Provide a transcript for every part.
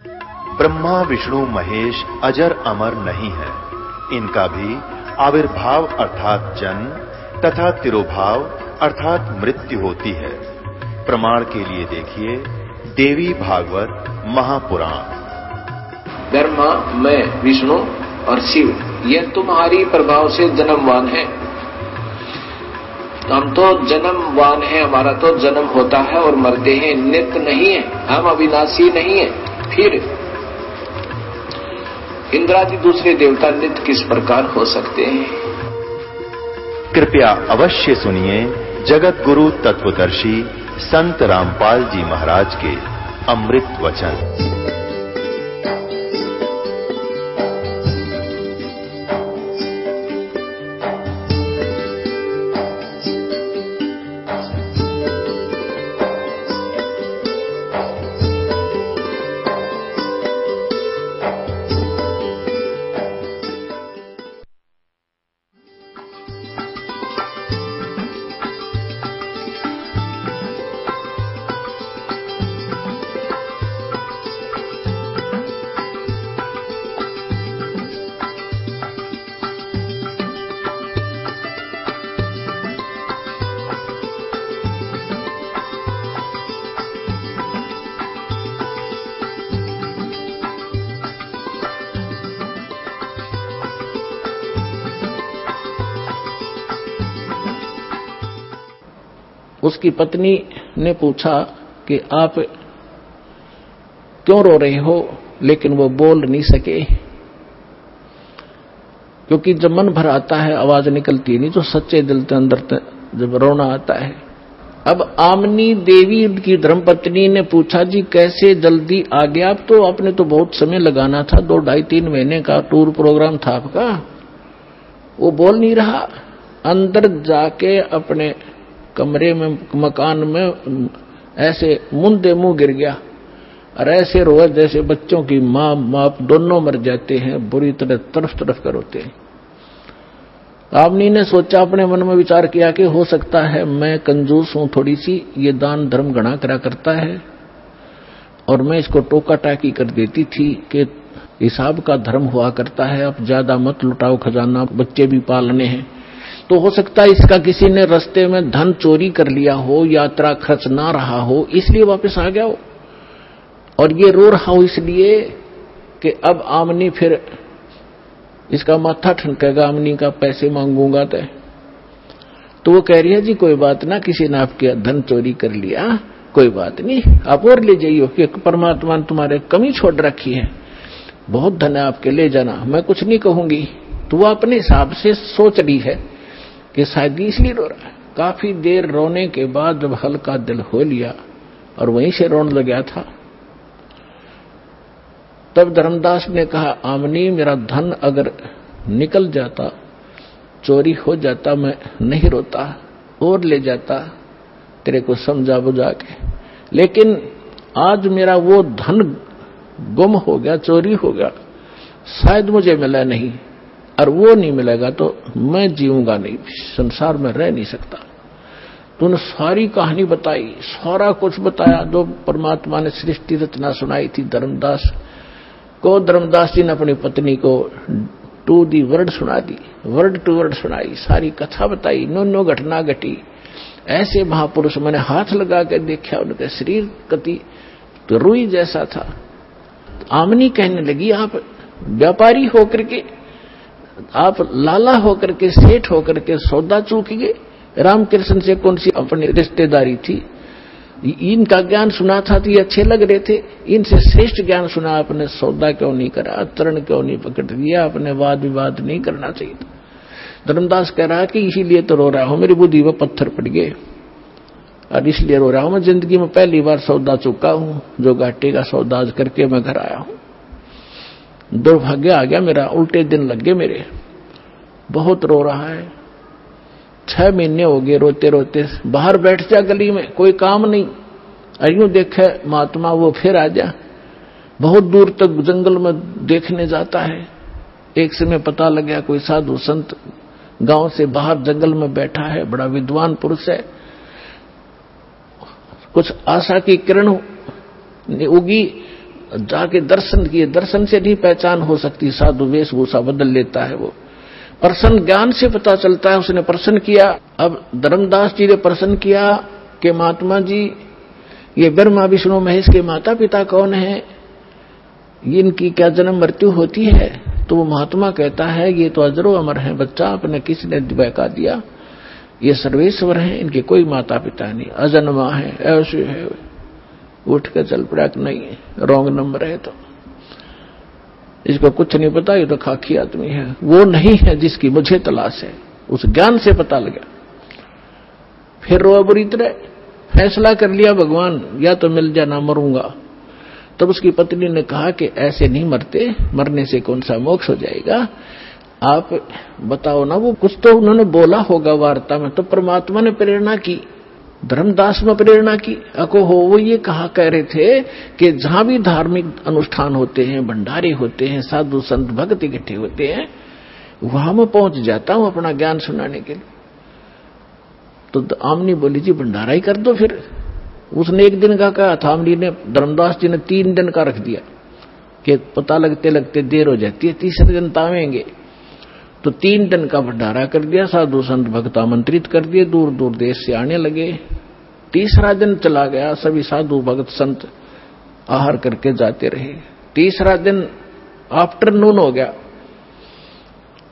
ब्रह्मा विष्णु महेश अजर अमर नहीं है, इनका भी आविर्भाव अर्थात जन्म तथा तिरोभाव अर्थात मृत्यु होती है। प्रमाण के लिए देखिए देवी भागवत महापुराण। ब्रह्मा, मैं, विष्णु और शिव ये तुम्हारी प्रभाव से जन्मवान है। हम तो जन्मवान है, हमारा तो जन्म होता है और मरते हैं, नित्य नहीं है, हम अविनाशी नहीं है। फिर इंद्रादि दूसरे देवता नित्य किस प्रकार हो सकते हैं? कृपया अवश्य सुनिए जगत गुरु तत्वदर्शी संत रामपाल जी महाराज के अमृत वचन। उसकी पत्नी ने पूछा कि आप क्यों रो रहे हो, लेकिन वो बोल नहीं सके, क्योंकि जब मन भर आता है आवाज निकलती नहीं, तो सच्चे दिल के अंदर जब रोना आता है। अब आमनी देवी की धर्मपत्नी ने पूछा, जी कैसे जल्दी आ गया? आप तो आपने तो बहुत समय लगाना था, 2 ढाई 3 महीने का टूर प्रोग्राम था आपका। वो बोल नहीं रहा, अंदर जाके अपने कमरे में मकान में ऐसे मुंदे मुंह गिर गया और ऐसे रोए जैसे बच्चों की मां बाप दोनों मर जाते हैं, बुरी तरह तरफ तरफ कर रोते हैं। आमनी ने सोचा, अपने मन में विचार किया कि हो सकता है मैं कंजूस हूं थोड़ी सी, ये दान धर्म घना करा करता है और मैं इसको टोका टाकी कर देती थी कि हिसाब का धर्म हुआ करता है, अब ज्यादा मत लुटाओ खजाना, बच्चे भी पालने हैं। तो हो सकता है इसका किसी ने रास्ते में धन चोरी कर लिया हो, यात्रा खर्च ना रहा हो, इसलिए वापस आ गया हो, और ये रो रहा हो इसलिए कि अब आमनी फिर इसका माथा ठनकेगा, आमनी का पैसे मांगूंगा तो वो कह रही है, जी कोई बात ना, किसी ने आपके धन चोरी कर लिया, कोई बात नहीं, आप और ले जाइए कि परमात्मा ने तुम्हारे कमी छोड़ रखी है, बहुत धन है आपके, ले जाना, मैं कुछ नहीं कहूंगी। तो वो अपने हिसाब से सोच रही है कि शायद इसलिए रो रहा है। काफी देर रोने के बाद जब हल्का दिल हो लिया और वहीं से रोने लग गया था, तब धर्मदास ने कहा, आमनी मेरा धन अगर निकल जाता, चोरी हो जाता, मैं नहीं रोता और ले जाता तेरे को समझा बुझा के, लेकिन आज मेरा वो धन गुम हो गया, चोरी हो गया, शायद मुझे मिला नहीं, और वो नहीं मिलेगा तो मैं जीऊंगा नहीं, संसार में रह नहीं सकता। तूने सारी कहानी बताई, सारा कुछ बताया जो परमात्मा ने सृष्टि रचना सुनाई थी धर्मदास को। धर्मदास जी ने अपनी पत्नी को टू दी वर्ड सुना दी, वर्ड टू वर्ड सुनाई, सारी कथा बताई, नो घटना घटी। ऐसे महापुरुष मैंने हाथ लगा के देखा, उनके शरीर कति तो रुई जैसा था। आमनी कहने लगी, आप व्यापारी होकर के, आप लाला होकर के, सेठ होकर के सौदा चूक गए। रामकृष्ण से कौन सी अपनी रिश्तेदारी थी? इनका ज्ञान सुना था तो ये अच्छे लग रहे थे, इनसे श्रेष्ठ ज्ञान सुना आपने, सौदा क्यों नहीं करा, तरण क्यों नहीं पकड़ दिया, आपने वाद विवाद नहीं करना चाहिए था। धर्मदास कह रहा है कि इसीलिए तो रो रहा हूं, मेरी बुद्धि में पत्थर पड़ गए और इसलिए रो रहा हूं। मैं जिंदगी में पहली बार सौदा चुका हूं, जो घाटे का सौदा करके मैं घर आया हूं। दुर्भाग्य आ गया मेरा, उल्टे दिन लग गए मेरे, बहुत रो रहा है। 6 महीने हो गए रोते रोते। बाहर बैठ जा गली में, कोई काम नहीं, यूं देखे महात्मा वो फिर आ जा। बहुत दूर तक जंगल में देखने जाता है। एक समय पता लग गया कोई साधु संत गांव से बाहर जंगल में बैठा है, बड़ा विद्वान पुरुष है। कुछ आशा की किरण उगी, जाके दर्शन किए, दर्शन से नहीं पहचान हो सकती, साधु वेशभूषा बदल लेता है वो। प्रश्न ज्ञान से पता चलता है, उसने प्रश्न किया। अब धर्मदास जी ने प्रश्न किया कि महात्मा जी, ये ब्रह्मा विष्णु महेश के माता पिता कौन है, इनकी क्या जन्म मृत्यु होती है? तो वो महात्मा कहता है ये तो अजरो अमर है बच्चा, अपने किसने बहका दिया, ये सर्वेश्वर हैं, इनके कोई माता पिता नहीं, अजन्मा है, ऐसे है। उठ कर चल पड़ा कि नहीं, रॉन्ग नंबर है, तो इसको कुछ नहीं पता, ये तो खाकी आदमी है, वो नहीं है जिसकी मुझे तलाश है। उस ज्ञान से पता लगा। फिर रो बुरी तरह फैसला कर लिया, भगवान या तो मिल जा ना मरूंगा। तब उसकी पत्नी ने कहा कि ऐसे नहीं मरते, मरने से कौन सा मोक्ष हो जाएगा, आप बताओ ना। वो कुछ तो उन्होंने बोला होगा वार्ता में, तो परमात्मा ने प्रेरणा की, धर्मदास में प्रेरणा की। अको हो वो ये कह रहे थे कि जहां भी धार्मिक अनुष्ठान होते हैं, भंडारे होते हैं, साधु संत भक्त इकट्ठे होते हैं, वहां मैं पहुंच जाता हूं अपना ज्ञान सुनाने के लिए। तो आमनी बोली जी भंडारा ही कर दो फिर। उसने एक दिन का कहा था, आमनी ने, धर्मदास जी ने 3 दिन का रख दिया कि पता लगते लगते देर हो जाती है, तीसरे दिन तावेंगे। तो 3 दिन का भंडारा कर दिया, साधु संत भक्त आमंत्रित कर दिए, दूर दूर देश से आने लगे। तीसरा दिन चला गया, सभी साधु भक्त संत आहार करके जाते रहे। तीसरा दिन आफ्टरनून हो गया।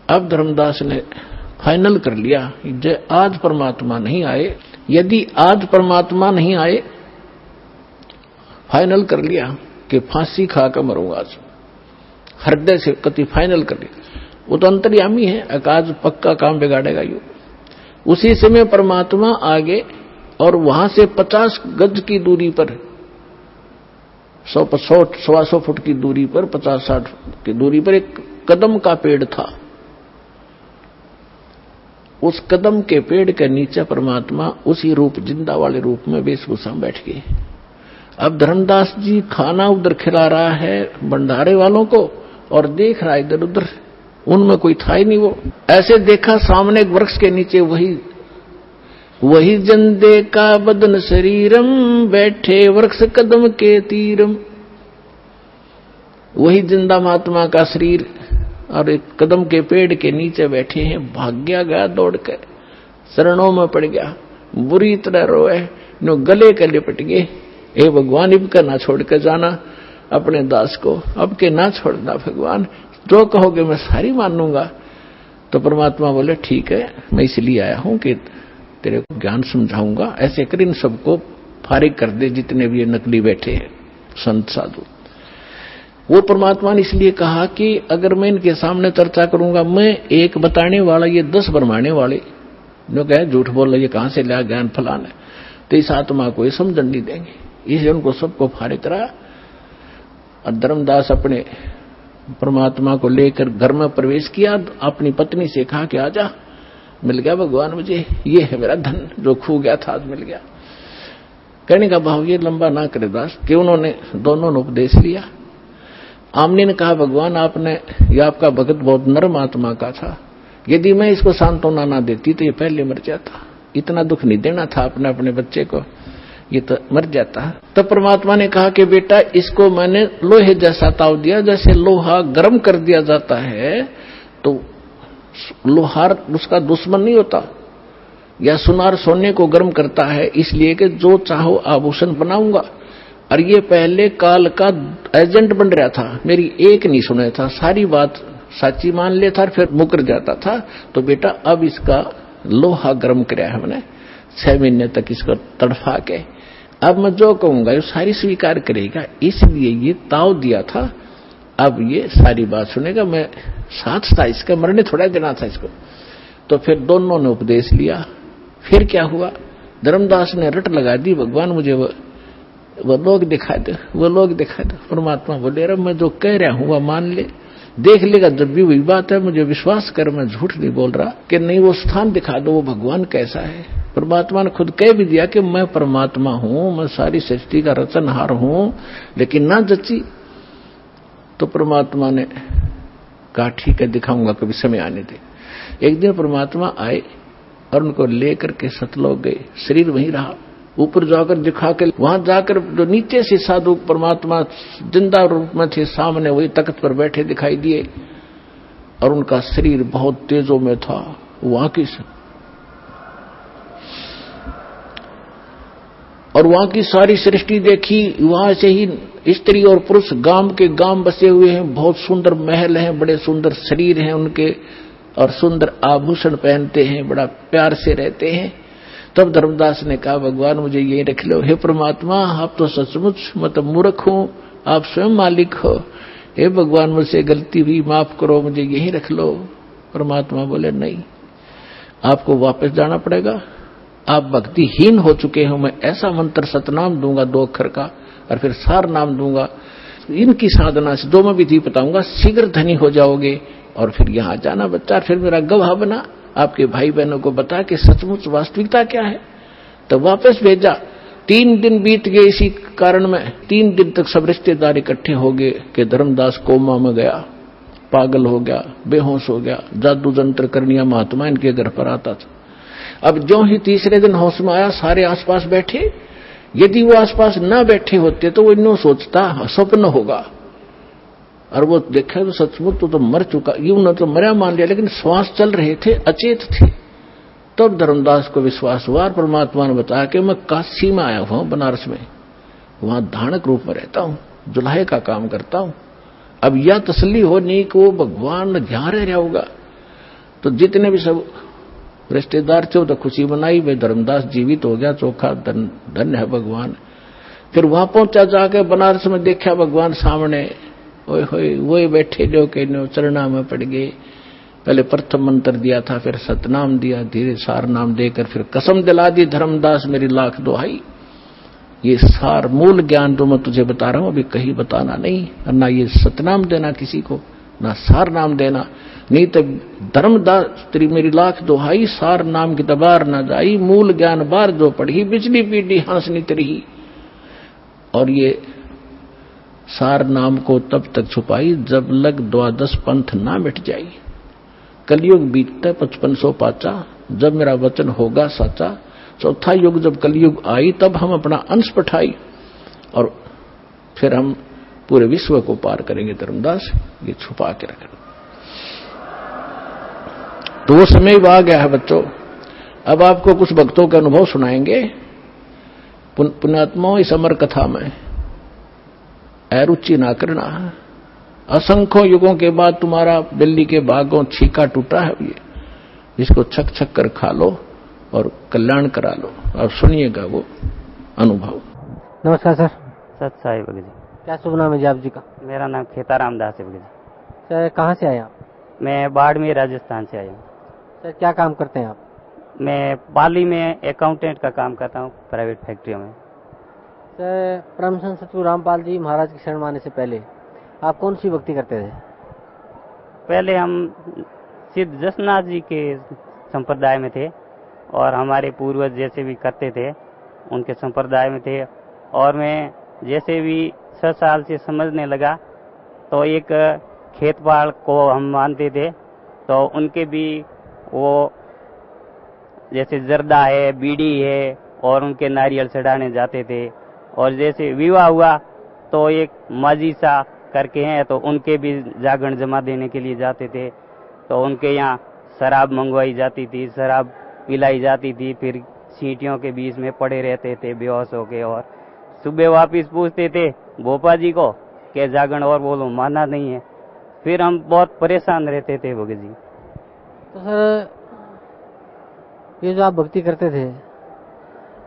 अब धर्मदास ने फाइनल कर लिया, आज परमात्मा नहीं आए, यदि आज परमात्मा नहीं आए, फाइनल कर लिया कि फांसी खाकर मरूंगा आज, हृदय से कति फाइनल कर लिया। वो तो अंतर्यामी है, आज पक्का काम बिगाड़ेगा यू। उसी समय परमात्मा आगे और वहां से 50 गज की दूरी पर, 100-125 फुट की दूरी पर, 50-60 की दूरी पर एक कदम का पेड़ था। उस कदम के पेड़ के नीचे परमात्मा उसी रूप, जिंदा वाले रूप में वेशभूषा में बैठ गए। अब धर्मदास जी खाना उधर खिला रहा है भंडारे वालों को और देख रहा है इधर उधर, उनमें कोई था ही नहीं। वो ऐसे देखा सामने एक वृक्ष के नीचे वही जंदे का बदन शरीरम, बैठे वृक्ष कदम के तीरम। वही जिंदा महात्मा का शरीर और एक कदम के पेड़ के नीचे बैठे हैं। भाग्या गया दौड़ कर, शरणों में पड़ गया, बुरी तरह रोए, नो गले के लिपट गए। ए भगवान, इब का ना छोड़ कर जाना अपने दास को, अब के ना छोड़ना भगवान, जो कहोगे मैं सारी मानूंगा। तो परमात्मा बोले ठीक है, मैं इसलिए आया हूं कि तेरे को ज्ञान समझाऊंगा, ऐसे कर इन सबको फारिग कर दे जितने भी ये नकली बैठे हैं संत साधु। वो परमात्मा ने इसलिए कहा कि अगर मैं इनके सामने चर्चा करूंगा, मैं एक बताने वाला, ये 10 भरमाने वाले जो कहे झूठ बोल रहे, ये कहां से लिया ज्ञान फलाना, तो इस आत्मा को ये समझन नहीं देंगे। इसलिए उनको सबको फारिग करा। और धर्मदास अपने परमात्मा को लेकर घर में प्रवेश किया, अपनी पत्नी से कहा कि आजा, मिल गया भगवान मुझे, ये है मेरा धन जो खो गया था, आज मिल गया। कहने का भाव ये लंबा ना करे दास, कि उन्होंने दोनों ने उपदेश लिया। आमनी ने कहा भगवान आपने, यह आपका भगत बहुत नरम आत्मा का था, यदि मैं इसको सांत्वना ना देती तो ये पहले मर जाता, इतना दुख नहीं देना था अपने बच्चे को, ये तो मर जाता। तब परमात्मा ने कहा कि बेटा इसको मैंने लोहे जैसा ताव दिया, जैसे लोहा गर्म कर दिया जाता है तो लोहार उसका दुश्मन नहीं होता, या सुनार सोने को गर्म करता है, इसलिए कि जो चाहो आभूषण बनाऊंगा। और ये पहले काल का एजेंट बन रहा था, मेरी एक नहीं सुना था, सारी बात साची मान लेता और फिर मुकर जाता था। तो बेटा अब इसका लोहा गर्म कराया हमने 6 महीने तक इसको तड़फा के, अब मैं जो कहूंगा ये सारी स्वीकार करेगा, इसलिए ये ताव दिया था। अब ये सारी बात सुनेगा, मैं साथ था इसका, मरने थोड़ा देना था इसको। तो फिर दोनों ने उपदेश लिया। फिर क्या हुआ, धर्मदास ने रट लगा दी, भगवान मुझे वो लोग दिखा दे, वो लोग दिखा दे। परमात्मा बोले रहा मैं जो कह रहा हूं वह मान ले, देख लेगा जब भी वही बात है, मुझे विश्वास कर, मैं झूठ नहीं बोल रहा। कि नहीं वो स्थान दिखा दो, वो भगवान कैसा है। परमात्मा ने खुद कह भी दिया कि मैं परमात्मा हूं, मैं सारी सृष्टि का रचनहार हूं, लेकिन ना जची। तो परमात्मा ने कहा ठीक है दिखाऊंगा, कभी समय आने दे। एक दिन परमात्मा आए और उनको लेकर के सतलोक गए, शरीर वहीं रहा, ऊपर जाकर दिखा के वहां जाकर जो नीचे से साधु परमात्मा जिंदा रूप में थे सामने वही तख्त पर बैठे दिखाई दिए और उनका शरीर बहुत तेजों में था। वहां की और वहां की सारी सृष्टि देखी। वहां से ही स्त्री और पुरुष गांव के गांव बसे हुए हैं, बहुत सुंदर महल हैं, बड़े सुंदर शरीर हैं उनके और सुंदर आभूषण पहनते हैं, बड़ा प्यार से रहते हैं। तब धर्मदास ने कहा भगवान मुझे यही रख लो। हे परमात्मा आप तो सचमुच मतलब मूर्ख हो, आप स्वयं मालिक हो। हे भगवान मुझसे गलती हुई, माफ करो, मुझे यही रख लो। परमात्मा बोले नहीं, आपको वापस जाना पड़ेगा, आप भक्तिहीन हो चुके हो। मैं ऐसा मंत्र सतनाम दूंगा 2 अक्षर का और फिर सार नाम दूंगा, इनकी साधना से 2 में विधि बताऊंगा, शीघ्र धनी हो जाओगे और फिर यहां जाना बच्चा। फिर मेरा गवाह बना, आपके भाई बहनों को बता कि सचमुच वास्तविकता क्या है। तो वापस भेजा। 3 दिन बीत गए इसी कारण में। 3 दिन तक सब रिश्तेदार इकट्ठे हो गए कि धर्मदास कोमा में गया, पागल हो गया, बेहोश हो गया, जादू जंत्र करनिया महात्मा इनके घर पर आता था। अब जो ही तीसरे दिन होश में आया, सारे आसपास बैठे। यदि वो आसपास न बैठे होते तो वो इन्हों सोचता स्वप्न होगा, और वो देखा तो सचमुच तो मर चुका, यूं न तो मरा मान लिया, लेकिन श्वास चल रहे थे, अचेत थे। तब धर्मदास को विश्वास हुआ। परमात्मा ने बताया कि मैं काशी में आया हूं, बनारस में, वहां धानक रूप में रहता हूं, जुल्हे का काम करता हूं। अब यह तसल्ली हो नहीं कि वो भगवान यहां रह रहा होगा। तो जितने भी सब रिश्तेदार थे तो खुशी मनाई, वे धर्मदास जीवित हो गया, चोखा धन्य है भगवान। फिर वहां पहुंचा, जाके बनारस में देखा भगवान सामने, ओए होए वो बैठे जो के चरणा में पड़ गए। पहले प्रथम मंत्र दिया था, फिर सतनाम दिया, धीरे सार नाम देकर फिर कसम दिला दी, धर्मदास मेरी लाख दुहाई, ये सार मूल ज्ञान जो मैं तुझे बता रहा हूं अभी कहीं बताना नहीं, और ना ये सतनाम देना किसी को, ना सार नाम देना, नहीं तो धर्मदास तेरी मेरी लाख दुहाई, सार नाम की तबार न जाई, मूल ज्ञान बार जो पढ़ी, बिजली पीढ़ी हंसनी तरी। और ये सार नाम को तब तक छुपाई जब लग 12 पंथ ना मिट जाई। कलयुग बीतता 5500 पाचा, जब मेरा वचन होगा साचा। चौथा युग जब कलयुग आई तब हम अपना अंश पठाई और फिर हम पूरे विश्व को पार करेंगे। धर्मदास ये छुपा के रखना। तो वो समय आ गया है बच्चों। अब आपको कुछ भक्तों के अनुभव सुनाएंगे। पुण्यात्माओं इस अमर कथा में अरुचि ना करना। असंख्यों युगों के बाद तुम्हारा दिल्ली के बागों छीका टूटा है, ये इसको छक छक कर खा लो और कल्याण करा लो। अब सुनिएगा वो अनुभव। नमस्कार सर। सत साई भगत जी। क्या शुभ नाम है जी आप जी का? मेरा नाम खेताराम दास है भगत जी। सर कहाँ से आए आप? मैं बाड़मेर राजस्थान से आया हूँ। सर क्या काम करते हैं आप? मैं पाली में अकाउंटेंट का काम करता हूँ, प्राइवेट फैक्ट्रियों में। सर परमहंस सतगुरु रामपाल जी महाराज की शरण आने से पहले आप कौन सी भक्ति करते थे? पहले हम सिद्ध जसनाथ जी के संप्रदाय में थे और हमारे पूर्वज जैसे भी करते थे उनके संप्रदाय में थे। और मैं जैसे भी 6 साल से समझने लगा तो एक खेतपाल को हम मानते थे, तो उनके भी वो जैसे जर्दा है, बीड़ी है और उनके नारियल चढ़ाने जाते थे। और जैसे विवाह हुआ तो एक माजी सा करके हैं, तो उनके भी जागरण जमा देने के लिए जाते थे। तो उनके यहाँ शराब मंगवाई जाती थी, शराब पिलाई जाती थी, फिर सीटियों के बीच में पड़े रहते थे बेहोश होके। और सुबह वापिस पूछते थे भोपा जी को कि जागरण और बोलो, माना नहीं है। फिर हम बहुत परेशान रहते थे भगत जी। तो सर ये जो आप भक्ति करते थे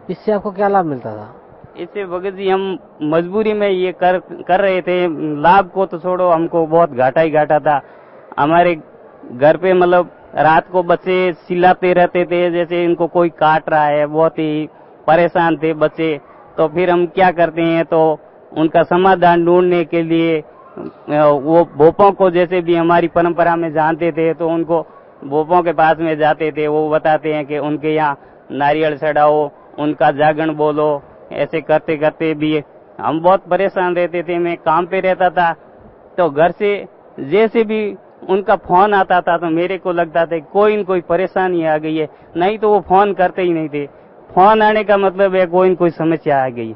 इससे आपको क्या लाभ मिलता था? इससे भगत जी हम मजबूरी में ये कर रहे थे। लाभ को तो छोड़ो, हमको बहुत घाटा ही घाटा था। हमारे घर पे मतलब रात को बच्चे चिल्लाते रहते थे जैसे इनको कोई काट रहा है, बहुत ही परेशान थे बच्चे। तो फिर हम क्या करते हैं, तो उनका समाधान ढूंढने के लिए वो भोपों को जैसे भी हमारी परंपरा में जानते थे तो उनको भोपों के पास में जाते थे। वो बताते हैं कि उनके यहाँ नारियल चढ़ाओ, उनका जागरण बोलो। ऐसे करते करते भी हम बहुत परेशान रहते थे। मैं काम पे रहता था तो घर से जैसे भी उनका फोन आता था तो मेरे को लगता था कोई न कोई परेशानी आ गई है, नहीं तो वो फोन करते ही नहीं थे। फोन आने का मतलब है कोई न कोई समस्या आ गई,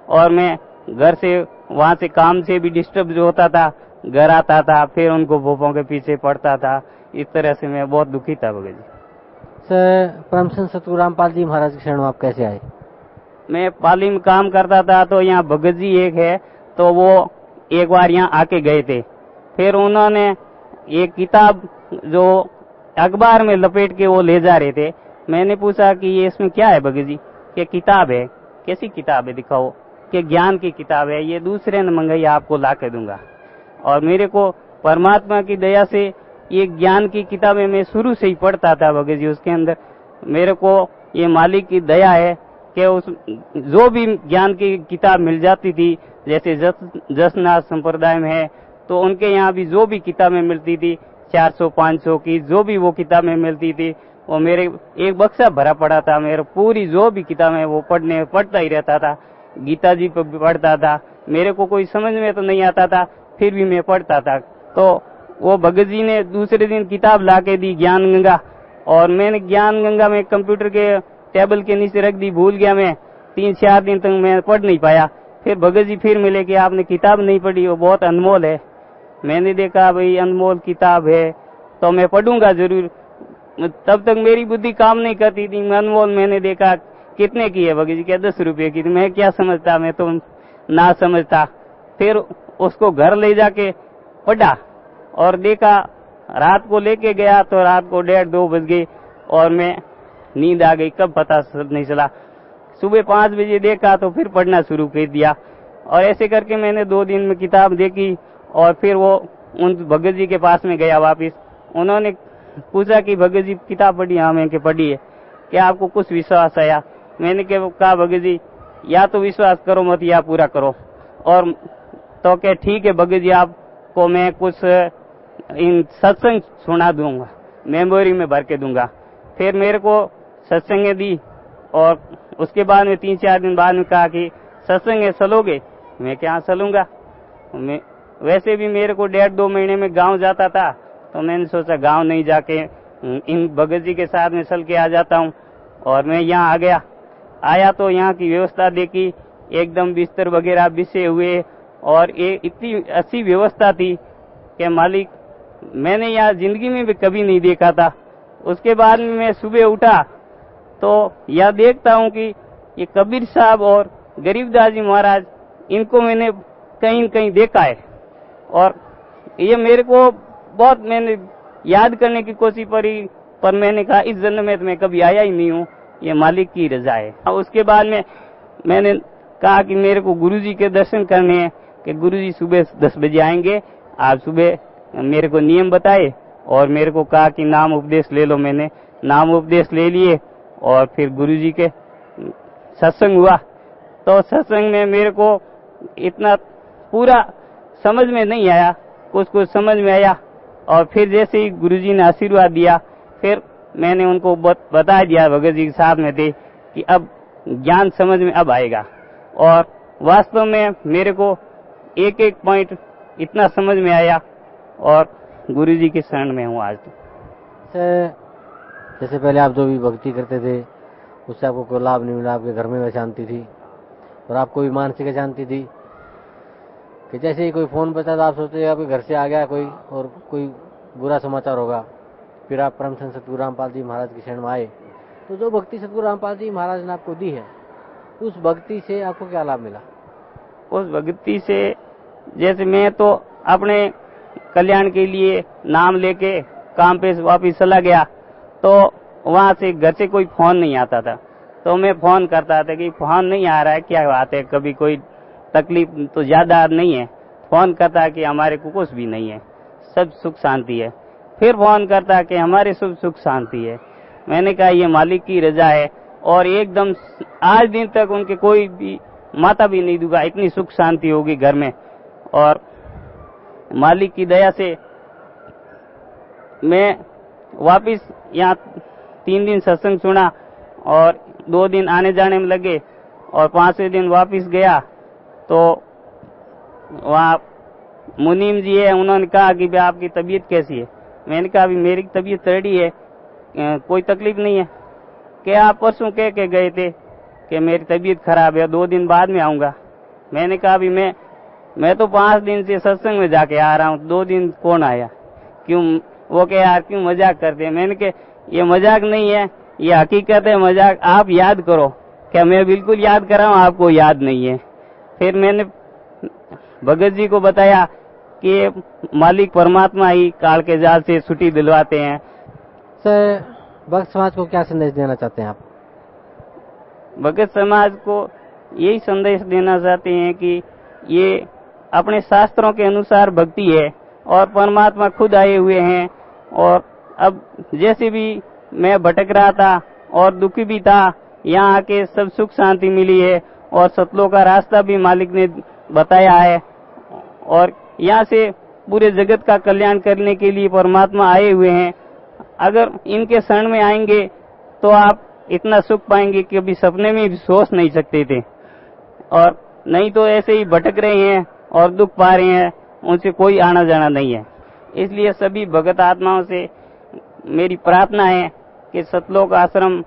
और मैं घर से वहां से काम से भी डिस्टर्ब होता था, घर आता था, फिर उनको भूपों के पीछे पड़ता था। इस तरह से मैं बहुत दुखी था भगत जी। सर, परम संत सतगुरु रामपाल जी महाराज के शरण में आप कैसे आए? मैं पाली में काम करता था, तो यहाँ भगत जी एक है, तो वो एक बार यहाँ आके गए थे। फिर उन्होंने एक किताब जो अखबार में लपेट के वो ले जा रहे थे। मैंने पूछा कि ये इसमें क्या है भगत जी? कि किताब है। कैसी किताब है दिखाओ? कि ज्ञान की किताब है, ये दूसरे ने मंगाई, आपको ला के दूंगा। और मेरे को परमात्मा की दया से ये ज्ञान की किताबें मैं शुरू से ही पढ़ता था भगत जी। उसके अंदर मेरे को ये मालिक की दया है कि उस जो भी ज्ञान की किताब मिल जाती थी, जैसे जसनाथ संप्रदाय में है, तो उनके यहाँ भी जो भी किताबें मिलती थी 400-500 की जो भी वो किताबें मिलती थी, वो मेरे एक बक्सा भरा पड़ा था। मेरे पूरी जो भी किताबें वो पढ़ता ही रहता था। गीता जी पर भी पढ़ता था। मेरे को कोई समझ में तो नहीं आता था, फिर भी मैं पढ़ता था। तो वो भगत जी ने दूसरे दिन किताब ला के दी, ज्ञान गंगा, और मैंने ज्ञान गंगा में कंप्यूटर के टेबल के नीचे रख दी, भूल गया मैं। 3-4 दिन तक मैं पढ़ नहीं पाया। फिर भगत जी फिर मिले कि आपने किताब नहीं पढ़ी, वो बहुत अनमोल है। मैंने देखा भाई अनमोल किताब है तो मैं पढ़ूंगा जरूर। तब तक मेरी बुद्धि काम नहीं करती थी। अनमोल मैंने देखा कितने की है भगत जी? क्या 10 रुपये की थी। मैं क्या समझता, मैं तो ना समझता। फिर उसको घर ले जाके पढ़ा और देखा, रात को लेके गया तो रात को 1:30-2 बज गए और मैं नींद आ गई, कब पता नहीं चला। सुबह 5 बजे देखा तो फिर पढ़ना शुरू कर दिया, और ऐसे करके मैंने 2 दिन में किताब देखी। और फिर वो उन भगत जी के पास में गया वापिस। उन्होंने पूछा कि भगत जी किताब पढ़ी? हाँ मैंने पढ़ी है। क्या आपको कुछ विश्वास आया? मैंने कहा भगत जी या तो विश्वास करो मत या पूरा करो। और तो क्या ठीक है भगत जी, आपको मैं कुछ इन सत्संग सुना दूंगा, मेमोरी में भर के दूंगा। फिर मेरे को सत्संग दी, और उसके बाद में 3-4 दिन बाद में कहा कि सत्संग चलोगे? मैं क्या चलूंगा। मैं वैसे भी मेरे को 1.5-2 महीने में गांव जाता था, तो मैंने सोचा गांव नहीं जाके इन भगत जी के साथ में चल के आ जाता हूँ। और मैं यहाँ आ गया। आया तो यहाँ की व्यवस्था देखी, एकदम बिस्तर वगैरह बिछे हुए, और ये इतनी अच्छी व्यवस्था थी कि मालिक मैंने यहाँ जिंदगी में भी कभी नहीं देखा था। उसके बाद में मैं सुबह उठा तो यह देखता हूँ कि ये कबीर साहब और गरीबदास जी महाराज, इनको मैंने कहीं न कहीं देखा है। और ये मेरे को बहुत मैंने याद करने की कोशिश करी, पर मैंने कहा इस जन्म में तो मैं कभी आया ही नहीं हूँ, ये मालिक की रजा है। उसके बाद में मैंने कहा कि मेरे को गुरुजी के दर्शन करने हैं, कि गुरुजी सुबह 10 बजे आएंगे। आप सुबह मेरे को नियम बताए और मेरे को कहा कि नाम उपदेश ले लो। मैंने नाम उपदेश ले लिए, और फिर गुरुजी के सत्संग हुआ। तो सत्संग में मेरे को इतना पूरा समझ में नहीं आया, कुछ कुछ समझ में आया। और फिर जैसे ही गुरुजी ने आशीर्वाद दिया, फिर मैंने उनको बता दिया, भगत जी के साथ में थे, कि अब ज्ञान समझ में अब आएगा। और वास्तव में मेरे को एक एक पॉइंट इतना समझ में आया, और गुरुजी की शरण में हूँ आज। जैसे पहले आप जो भी भक्ति करते थे उससे आपको कोई लाभ नहीं मिला, आपके घर में अशांति थी और आपको भी मानसिक अशांति थी, कि जैसे ही कोई फोन बता तो आप सोचते आपके घर से आ गया कोई और कोई बुरा समाचार होगा। फिर आप परम संत सतगुरु रामपाल जी महाराज की शरण में आए, तो जो भक्ति सतगुरु रामपाल जी महाराज ने आपको दी है, उस भक्ति से आपको क्या लाभ मिला? उस भक्ति से जैसे मैं तो अपने कल्याण के लिए नाम लेके काम पे वापिस चला गया, तो वहां से घर से कोई फोन नहीं आता था। तो मैं फोन करता था कि फोन नहीं आ रहा है, क्या बात है, कभी कोई तकलीफ तो ज्यादा नहीं है। फोन करता कि हमारे को कुछ भी नहीं है, सब सुख शांति है। फिर फोन करता कि हमारे सब सुख शांति है। मैंने कहा ये मालिक की रजा है, और एकदम आज दिन तक उनके कोई भी माता भी नहीं दूंगा, इतनी सुख शांति होगी घर में। और मालिक की दया से मैं वापिस यहाँ 3 दिन सत्संग सुना, और 2 दिन आने जाने में लगे, और 5वें दिन वापिस गया तो वहाँ मुनीम जी है, उन्होंने कहा कि भाई आपकी तबीयत कैसी है? मैंने कहा अभी मेरी तबीयत रेडी है, कोई तकलीफ नहीं है। क्या आप परसों कह के गए थे कि मेरी तबीयत खराब है, 2 दिन बाद में आऊँगा। मैंने कहा अभी मैं तो 5 दिन से सत्संग में जाके आ रहा हूँ, 2 दिन कौन आया? क्यों? वो कहे यार क्यों मजाक करते हैं? मैंने कहा ये मजाक नहीं है, ये हकीकत है। मजाक आप याद करो। क्या मैं बिल्कुल याद कर रहा हूँ, आपको याद नहीं है। फिर मैंने भगत जी को बताया कि मालिक परमात्मा ही काल के जाल से छुट्टी दिलवाते हैं। सर, भक्त समाज को क्या संदेश देना चाहते हैं आप? भगत समाज को यही संदेश देना चाहते हैं कि ये अपने शास्त्रों के अनुसार भक्ति है और परमात्मा खुद आए हुए हैं। और अब जैसे भी मैं भटक रहा था और दुखी भी था, यहाँ आके सब सुख शांति मिली है और सतलों का रास्ता भी मालिक ने बताया है। और यहाँ से पूरे जगत का कल्याण करने के लिए परमात्मा आए हुए हैं। अगर इनके शरण में आएंगे तो आप इतना सुख पाएंगे कि अभी सपने में भी सोच नहीं सकते थे। और नहीं तो ऐसे ही भटक रहे हैं और दुख पा रहे हैं, उनसे कोई आना जाना नहीं है। इसलिए सभी भगत आत्माओं से मेरी प्रार्थना है कि सतलोक आश्रम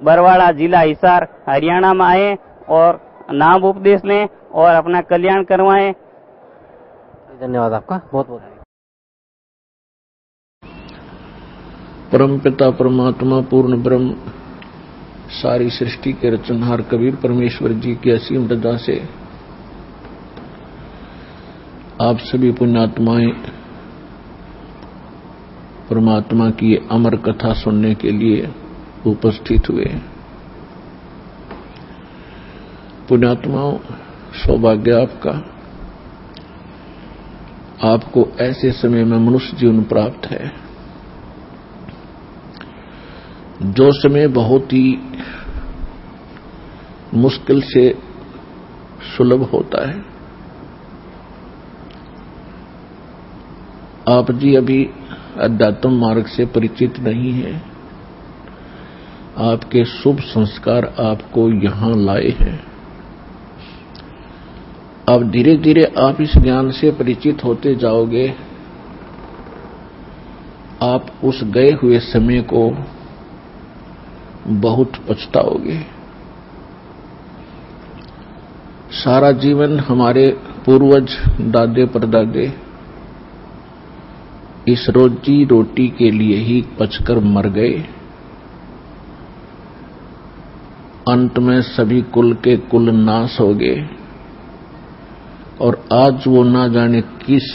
बरवाड़ा, जिला हिसार, हरियाणा में आए और नाम उपदेश लें और अपना कल्याण करवाएं। धन्यवाद आपका, बहुत बहुत। परम पिता परमात्मा पूर्ण ब्रह्म सारी सृष्टि के रचनहार कबीर परमेश्वर जी की असीम रजा से आप सभी पुण्यात्माएं परमात्मा की अमर कथा सुनने के लिए उपस्थित हुए। पुण्यात्माओं, सौभाग्य आपका, आपको ऐसे समय में मनुष्य जीवन प्राप्त है जो समय बहुत ही मुश्किल से सुलभ होता है। आप जी अभी अध्यात्म मार्ग से परिचित नहीं हैं। आपके शुभ संस्कार आपको यहां लाए हैं। अब धीरे धीरे आप इस ज्ञान से परिचित होते जाओगे। आप उस गए हुए समय को बहुत पछताओगे। सारा जीवन हमारे पूर्वज दादे परदादे इस रोजी रोटी के लिए ही पचकर मर गए। अंत में सभी कुल के कुल नाश हो गए और आज वो ना जाने किस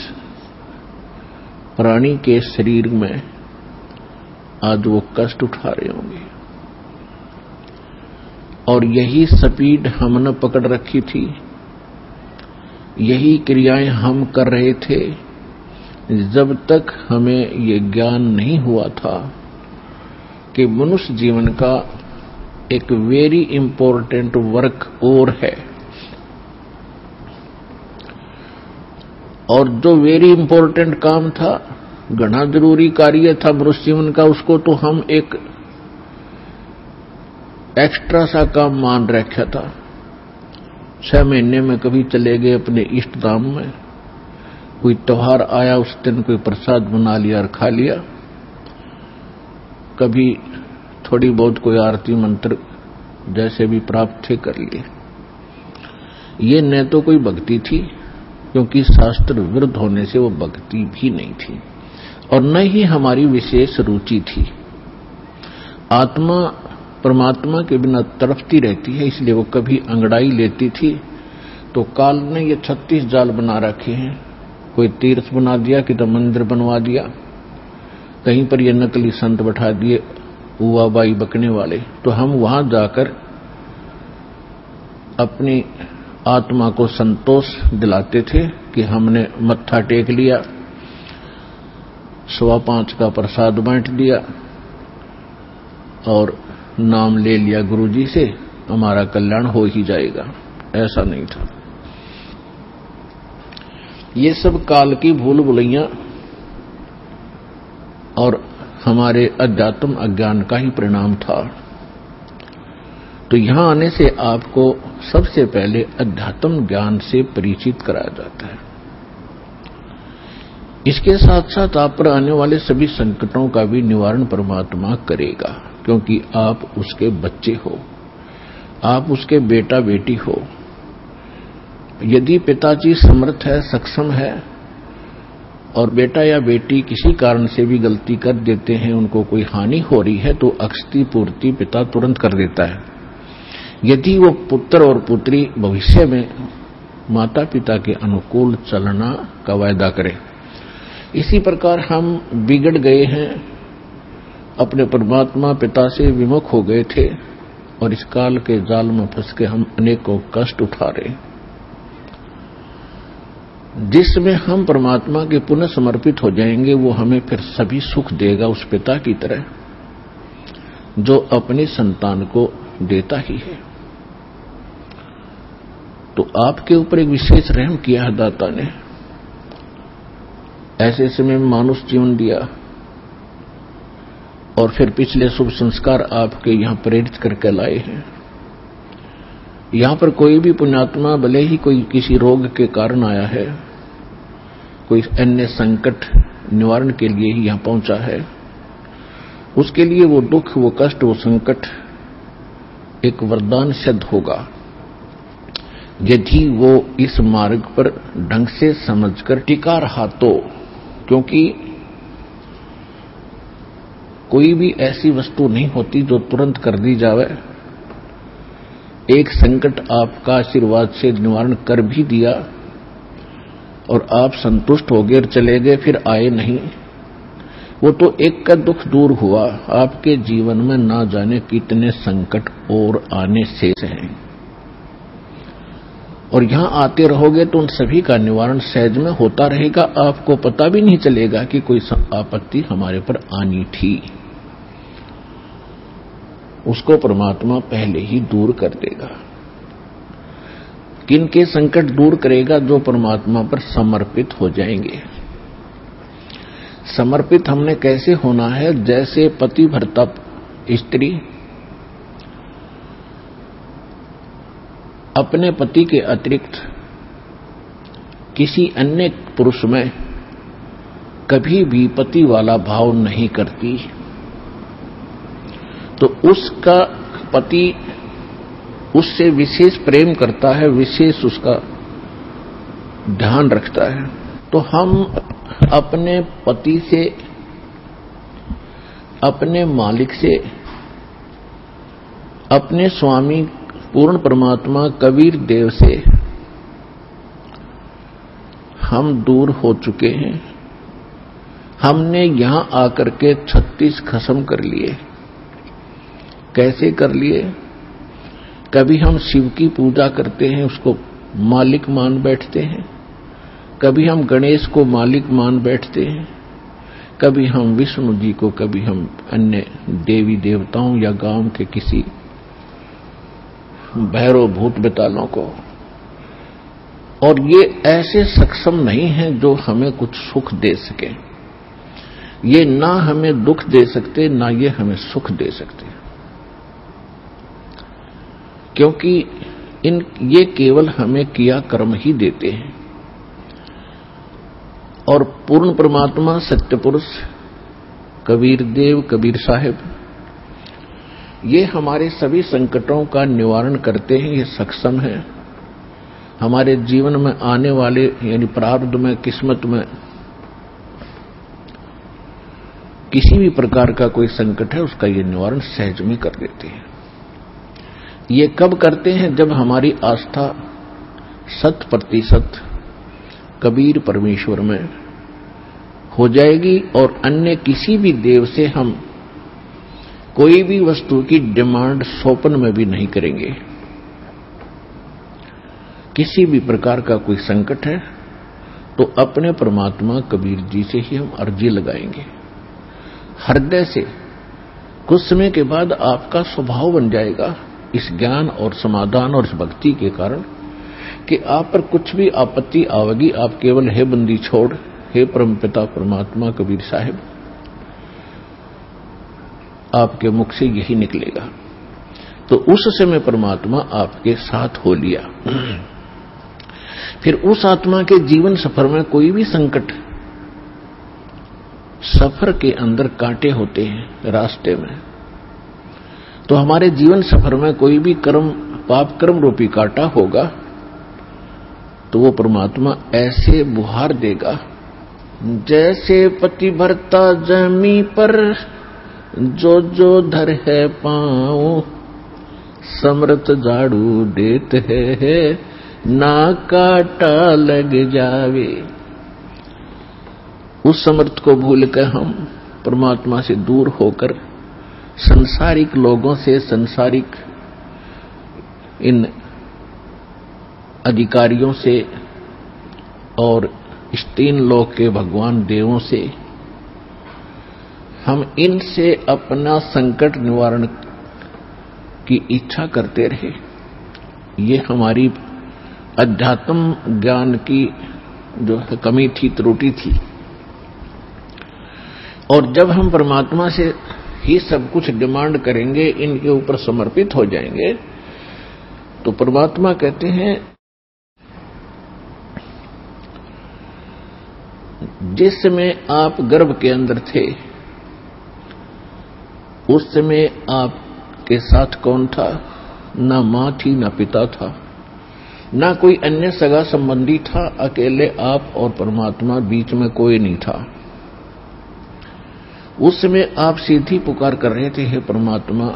प्राणी के शरीर में आज वो कष्ट उठा रहे होंगे। और यही स्पीड हमने पकड़ रखी थी, यही क्रियाएं हम कर रहे थे जब तक हमें ये ज्ञान नहीं हुआ था कि मनुष्य जीवन का एक वेरी इंपॉर्टेंट वर्क और है। और जो वेरी इंपॉर्टेंट काम था, घना जरूरी कार्य था मनुष्य जीवन का, उसको तो हम एक एक्स्ट्रा सा काम मान रखा था। 6 महीने में कभी चले गए अपने इष्ट धाम में, कोई त्योहार आया उस दिन कोई प्रसाद बना लिया और खा लिया, कभी थोड़ी बहुत कोई आरती मंत्र जैसे भी प्राप्त थे कर लिए। ये न तो कोई भक्ति थी, क्योंकि शास्त्र विरुद्ध होने से वो भक्ति भी नहीं थी, और न ही हमारी विशेष रुचि थी। आत्मा परमात्मा के बिना तड़पती रहती है, इसलिए वो कभी अंगड़ाई लेती थी तो काल ने ये 36 जाल बना रखे हैं। कोई तीर्थ बना दिया, कि तो मंदिर बनवा दिया, कहीं पर ये नकली संत बैठा दिए उवाबाई बकने वाले, तो हम वहां जाकर अपनी आत्मा को संतोष दिलाते थे कि हमने मत्था टेक लिया, 5:15 का प्रसाद बांट दिया और नाम ले लिया गुरुजी से, हमारा कल्याण हो ही जाएगा। ऐसा नहीं था। ये सब काल की भूल भुलैया और हमारे अध्यात्म अज्ञान का ही परिणाम था। तो यहां आने से आपको सबसे पहले अध्यात्म ज्ञान से परिचित कराया जाता है। इसके साथ साथ आप पर आने वाले सभी संकटों का भी निवारण परमात्मा करेगा, क्योंकि आप उसके बच्चे हो। आप उसके बेटा बेटी हो। यदि पिताजी समर्थ है, सक्षम है, और बेटा या बेटी किसी कारण से भी गलती कर देते हैं, उनको कोई हानि हो रही है, तो क्षति पूर्ति पिता तुरंत कर देता है। यदि वो पुत्र और पुत्री भविष्य में माता पिता के अनुकूल चलना का वायदा करे। इसी प्रकार हम बिगड़ गए हैं, अपने परमात्मा पिता से विमुख हो गए थे, और इस काल के जाल में फंस के हम अनेकों कष्ट उठा रहे हैं। जिसमें हम परमात्मा के पुनः समर्पित हो जाएंगे, वो हमें फिर सभी सुख देगा, उस पिता की तरह जो अपने संतान को देता ही है। तो आपके ऊपर एक विशेष रहम किया है दाता ने, ऐसे समय में मानुष जीवन दिया, और फिर पिछले शुभ संस्कार आपके यहां प्रेरित करके लाए हैं। यहां पर कोई भी पुण्यात्मा भले ही कोई किसी रोग के कारण आया है, कोई अन्य संकट निवारण के लिए ही यहां पहुंचा है, उसके लिए वो दुख, वो कष्ट, वो संकट एक वरदान सिद्ध होगा, यदि वो इस मार्ग पर ढंग से समझकर टिका रहा तो। क्योंकि कोई भी ऐसी वस्तु नहीं होती जो तुरंत कर दी जावे। एक संकट आपका आशीर्वाद से निवारण कर भी दिया और आप संतुष्ट हो गए, चले गए, फिर आए नहीं, वो तो एक का दुख दूर हुआ। आपके जीवन में ना जाने कितने संकट और आने शेष हैं, और यहां आते रहोगे तो उन सभी का निवारण सहज में होता रहेगा। आपको पता भी नहीं चलेगा कि कोई आपत्ति हमारे पर आनी थी। उसको परमात्मा पहले ही दूर कर देगा। किनके संकट दूर करेगा? जो परमात्मा पर समर्पित हो जाएंगे। समर्पित हमने कैसे होना है? जैसे पतिव्रता स्त्री अपने पति के अतिरिक्त किसी अन्य पुरुष में कभी भी पति वाला भाव नहीं करती, तो उसका पति उससे विशेष प्रेम करता है, विशेष उसका ध्यान रखता है। तो हम अपने पति से, अपने मालिक से, अपने स्वामी पूर्ण परमात्मा कबीर देव से हम दूर हो चुके हैं। हमने यहां आकर के 36 खत्म कर लिए। कैसे कर लिए? कभी हम शिव की पूजा करते हैं, उसको मालिक मान बैठते हैं। कभी हम गणेश को मालिक मान बैठते हैं। कभी हम विष्णु जी को, कभी हम अन्य देवी देवताओं या गांव के किसी भैरव भूत बेतालों को। और ये ऐसे सक्षम नहीं हैं जो हमें कुछ सुख दे सके। ये ना हमें दुख दे सकते, ना ये हमें सुख दे सकते, क्योंकि ये केवल हमें किया कर्म ही देते हैं। और पूर्ण परमात्मा सत्य पुरुष कबीर देव, कबीर साहिब, ये हमारे सभी संकटों का निवारण करते हैं। ये सक्षम है। हमारे जीवन में आने वाले यानी प्रारब्ध में, किस्मत में किसी भी प्रकार का कोई संकट है, उसका ये निवारण सहज में कर देते हैं। ये कब करते हैं? जब हमारी आस्था 100% कबीर परमेश्वर में हो जाएगी और अन्य किसी भी देव से हम कोई भी वस्तु की डिमांड स्वप्न में भी नहीं करेंगे। किसी भी प्रकार का कोई संकट है तो अपने परमात्मा कबीर जी से ही हम अर्जी लगाएंगे हृदय से। कुछ समय के बाद आपका स्वभाव बन जाएगा इस ज्ञान और समाधान और इस भक्ति के कारण कि आप पर कुछ भी आपत्ति आवेगी, आप केवल हे बंदी छोड़, हे परमपिता परमात्मा कबीर साहिब, आपके मुख से यही निकलेगा। तो उस समय परमात्मा आपके साथ हो लिया। फिर उस आत्मा के जीवन सफर में कोई भी संकट, सफर के अंदर कांटे होते हैं रास्ते में, तो हमारे जीवन सफर में कोई भी कर्म पाप कर्म रूपी कांटा होगा तो वो परमात्मा ऐसे बुहार देगा जैसे पति भरता जमी पर जो जो धर है पाँव, समर्थ झाड़ू देत है ना काटा लग जावे। उस समर्थ को भूल कर हम परमात्मा से दूर होकर संसारिक लोगों से, संसारिक इन अधिकारियों से और इस तीन लोक के भगवान देवों से हम इनसे अपना संकट निवारण की इच्छा करते रहे। ये हमारी अध्यात्म ज्ञान की जो है कमी थी, त्रुटि थी। और जब हम परमात्मा से ही सब कुछ डिमांड करेंगे, इनके ऊपर समर्पित हो जाएंगे, तो परमात्मा कहते हैं जिस समय आप गर्भ के अंदर थे उस समय आपके साथ कौन था? ना मां थी, ना पिता था, ना कोई अन्य सगा संबंधी था। अकेले आप और परमात्मा, बीच में कोई नहीं था। उस समय आप सीधी पुकार कर रहे थे, हे परमात्मा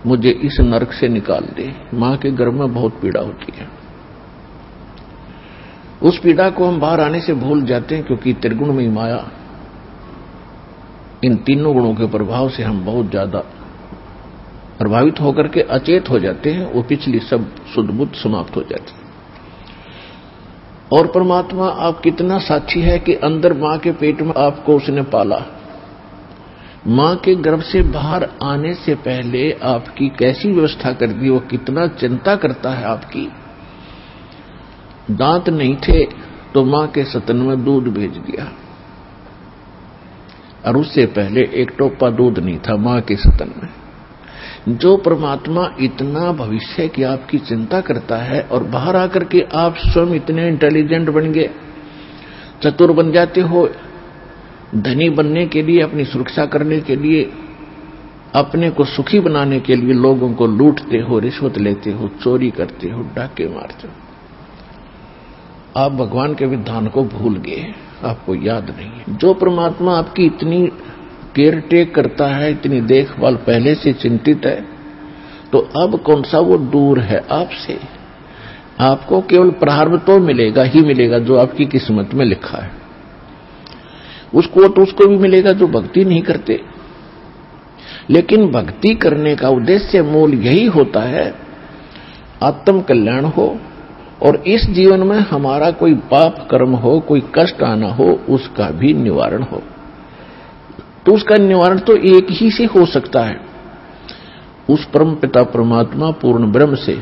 मुझे इस नरक से निकाल दे। मां के गर्भ में बहुत पीड़ा होती है। उस पीड़ा को हम बाहर आने से भूल जाते हैं, क्योंकि त्रिगुण में माया, इन तीनों गुणों के प्रभाव से हम बहुत ज्यादा प्रभावित होकर के अचेत हो जाते हैं। वो पिछली सब शुद्ध बुद्ध समाप्त हो जाती है। और परमात्मा आप कितना साक्षी है कि अंदर मां के पेट में आपको उसने पाला। मां के गर्भ से बाहर आने से पहले आपकी कैसी व्यवस्था कर दी, वो कितना चिंता करता है आपकी। दांत नहीं थे तो मां के स्तन में दूध भेज दिया, और उससे पहले एक टोपा दूध नहीं था मां के स्तन में। जो परमात्मा इतना भविष्य की आपकी चिंता करता है, और बाहर आकर के आप स्वयं इतने इंटेलिजेंट बन गए, चतुर बन जाते हो, धनी बनने के लिए, अपनी सुरक्षा करने के लिए, अपने को सुखी बनाने के लिए लोगों को लूटते हो, रिश्वत लेते हो, चोरी करते हो, डाके मारते हो। आप भगवान के विधान को भूल गए, आपको याद नहीं है। जो परमात्मा आपकी इतनी केयर टेक करता है, इतनी देखभाल पहले से चिंतित है, तो अब कौन सा वो दूर है आपसे। आपको केवल प्रारब्ध तो मिलेगा ही मिलेगा जो आपकी किस्मत में लिखा है। उसको भी मिलेगा जो भक्ति नहीं करते। लेकिन भक्ति करने का उद्देश्य मूल यही होता है, आत्म कल्याण हो, और इस जीवन में हमारा कोई पाप कर्म हो, कोई कष्ट आना हो, उसका भी निवारण हो। तो उसका निवारण तो एक ही से हो सकता है, उस परम पिता परमात्मा पूर्ण ब्रह्म से।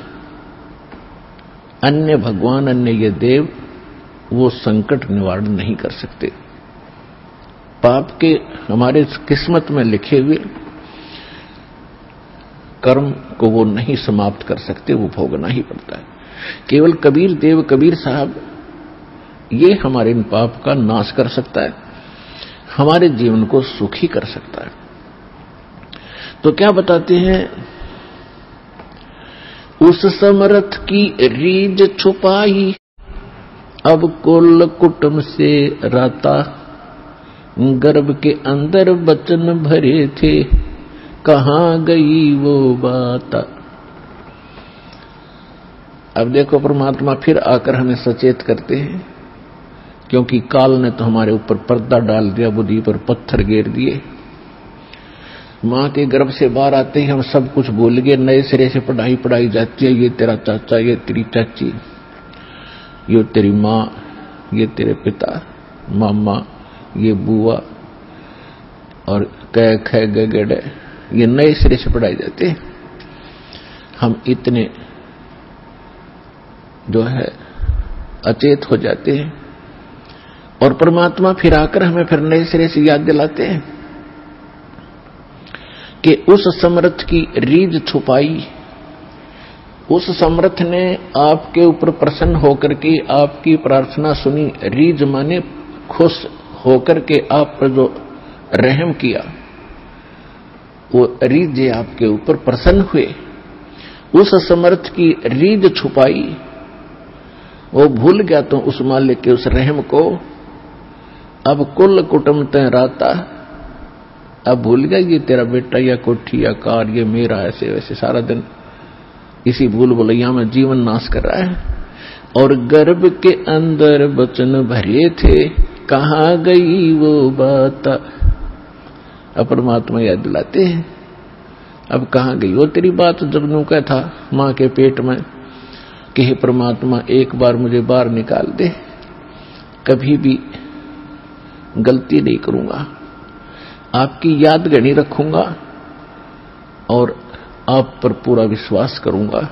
अन्य भगवान, अन्य ये देव वो संकट निवारण नहीं कर सकते। पाप के हमारे किस्मत में लिखे हुए कर्म को वो नहीं समाप्त कर सकते, वो भोगना ही पड़ता है। केवल कबीर देव, कबीर साहब, ये हमारे इन पाप का नाश कर सकता है, हमारे जीवन को सुखी कर सकता है। तो क्या बताते हैं, उस समर्थ की रीझ छुपाई, अब कुल कुटुंब से राता, गर्भ के अंदर बचन भरे थे, कहां गई वो बात। अब देखो परमात्मा फिर आकर हमें सचेत करते हैं, क्योंकि काल ने तो हमारे ऊपर पर्दा डाल दिया, बुद्धि पर पत्थर गिर दिए। मां के गर्भ से बाहर आते ही हम सब कुछ भूल गए, नए सिरे से पढ़ाई जाती है। ये तेरा चाचा, ये तेरी चाची, ये तेरी माँ, ये तेरे पिता, मामा, ये बुआ, और कै खे गड़े, ये नए सिरे से पढ़ाई जाते हैं। हम इतने जो है अचेत हो जाते हैं, और परमात्मा फिर आकर हमें फिर नए सिरे से याद दिलाते हैं कि उस समर्थ की रीझ छुपाई। उस समर्थ ने आपके ऊपर प्रसन्न होकर के आपकी प्रार्थना सुनी। रीझ माने खुश होकर के आप पर जो रहम किया, वो रीझ आपके ऊपर प्रसन्न हुए। उस समर्थ की रीझ छुपाई, वो भूल गया तो उस मालिक के उस रहम को। अब कुल कुटुंब तय राता, अब भूल गया ये तेरा बेटा या कोठी या कार ये मेरा, ऐसे वैसे सारा दिन इसी भूल भुलैया में जीवन नाश कर रहा है। और गर्भ के अंदर वचन भरे थे, कहाँ गई वो बात। अब परमात्मा याद दिलाते हैं, अब कहाँ गई वो तेरी बात। जब नू कहा था मां के पेट में कि हे परमात्मा एक बार मुझे बाहर निकाल दे, कभी भी गलती नहीं करूंगा, आपकी याद गणी रखूंगा और आप पर पूरा विश्वास करूंगा।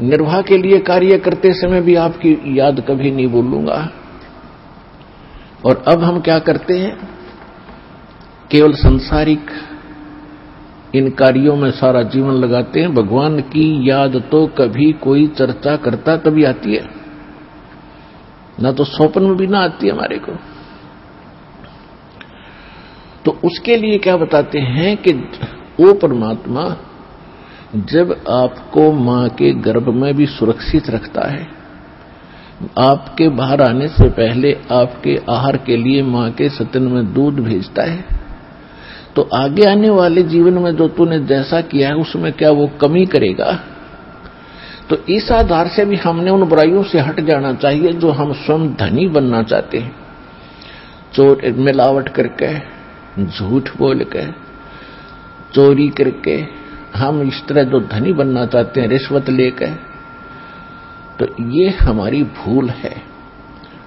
निर्वाह के लिए कार्य करते समय भी आपकी याद कभी नहीं भूलूंगा। और अब हम क्या करते हैं, केवल सांसारिक इन कार्यों में सारा जीवन लगाते हैं। भगवान की याद तो कभी कोई चर्चा करता तभी आती है, ना तो स्वप्न में भी ना आती है हमारे को। तो उसके लिए क्या बताते हैं कि वो परमात्मा जब आपको मां के गर्भ में भी सुरक्षित रखता है, आपके बाहर आने से पहले आपके आहार के लिए मां के स्तन में दूध भेजता है, तो आगे आने वाले जीवन में जो तूने जैसा किया है उसमें क्या वो कमी करेगा। तो इस आधार से भी हमने उन बुराइयों से हट जाना चाहिए जो हम स्वयं धनी बनना चाहते हैं। चोर मिलावट करके, झूठ बोल के, चोरी करके हम इस तरह जो धनी बनना चाहते हैं, रिश्वत लेकर, तो ये हमारी भूल है।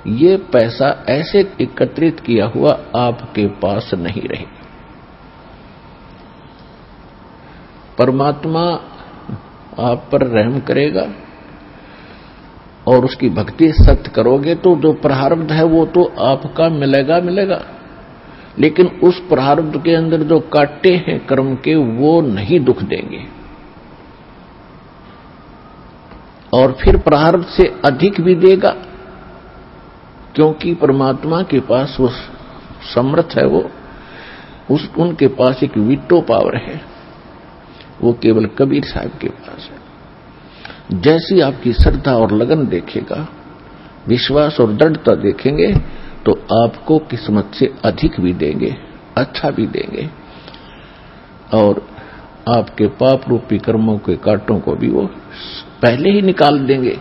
ये पैसा ऐसे एकत्रित किया हुआ आपके पास नहीं रहे। परमात्मा आप पर रहम करेगा और उसकी भक्ति सत्य करोगे तो जो प्रारब्ध है वो तो आपका मिलेगा मिलेगा, लेकिन उस प्रारब्ध के अंदर जो काटे हैं कर्म के वो नहीं दुख देंगे। और फिर प्रारब्ध से अधिक भी देगा, क्योंकि परमात्मा के पास वो समर्थ है, वो उनके पास एक वीटो पावर है, वो केवल कबीर साहब के पास है। जैसी आपकी श्रद्धा और लगन देखेगा, विश्वास और दृढ़ता देखेंगे, तो आपको किस्मत से अधिक भी देंगे, अच्छा भी देंगे, और आपके पाप रूपी कर्मों के कांटों को भी वो पहले ही निकाल देंगे।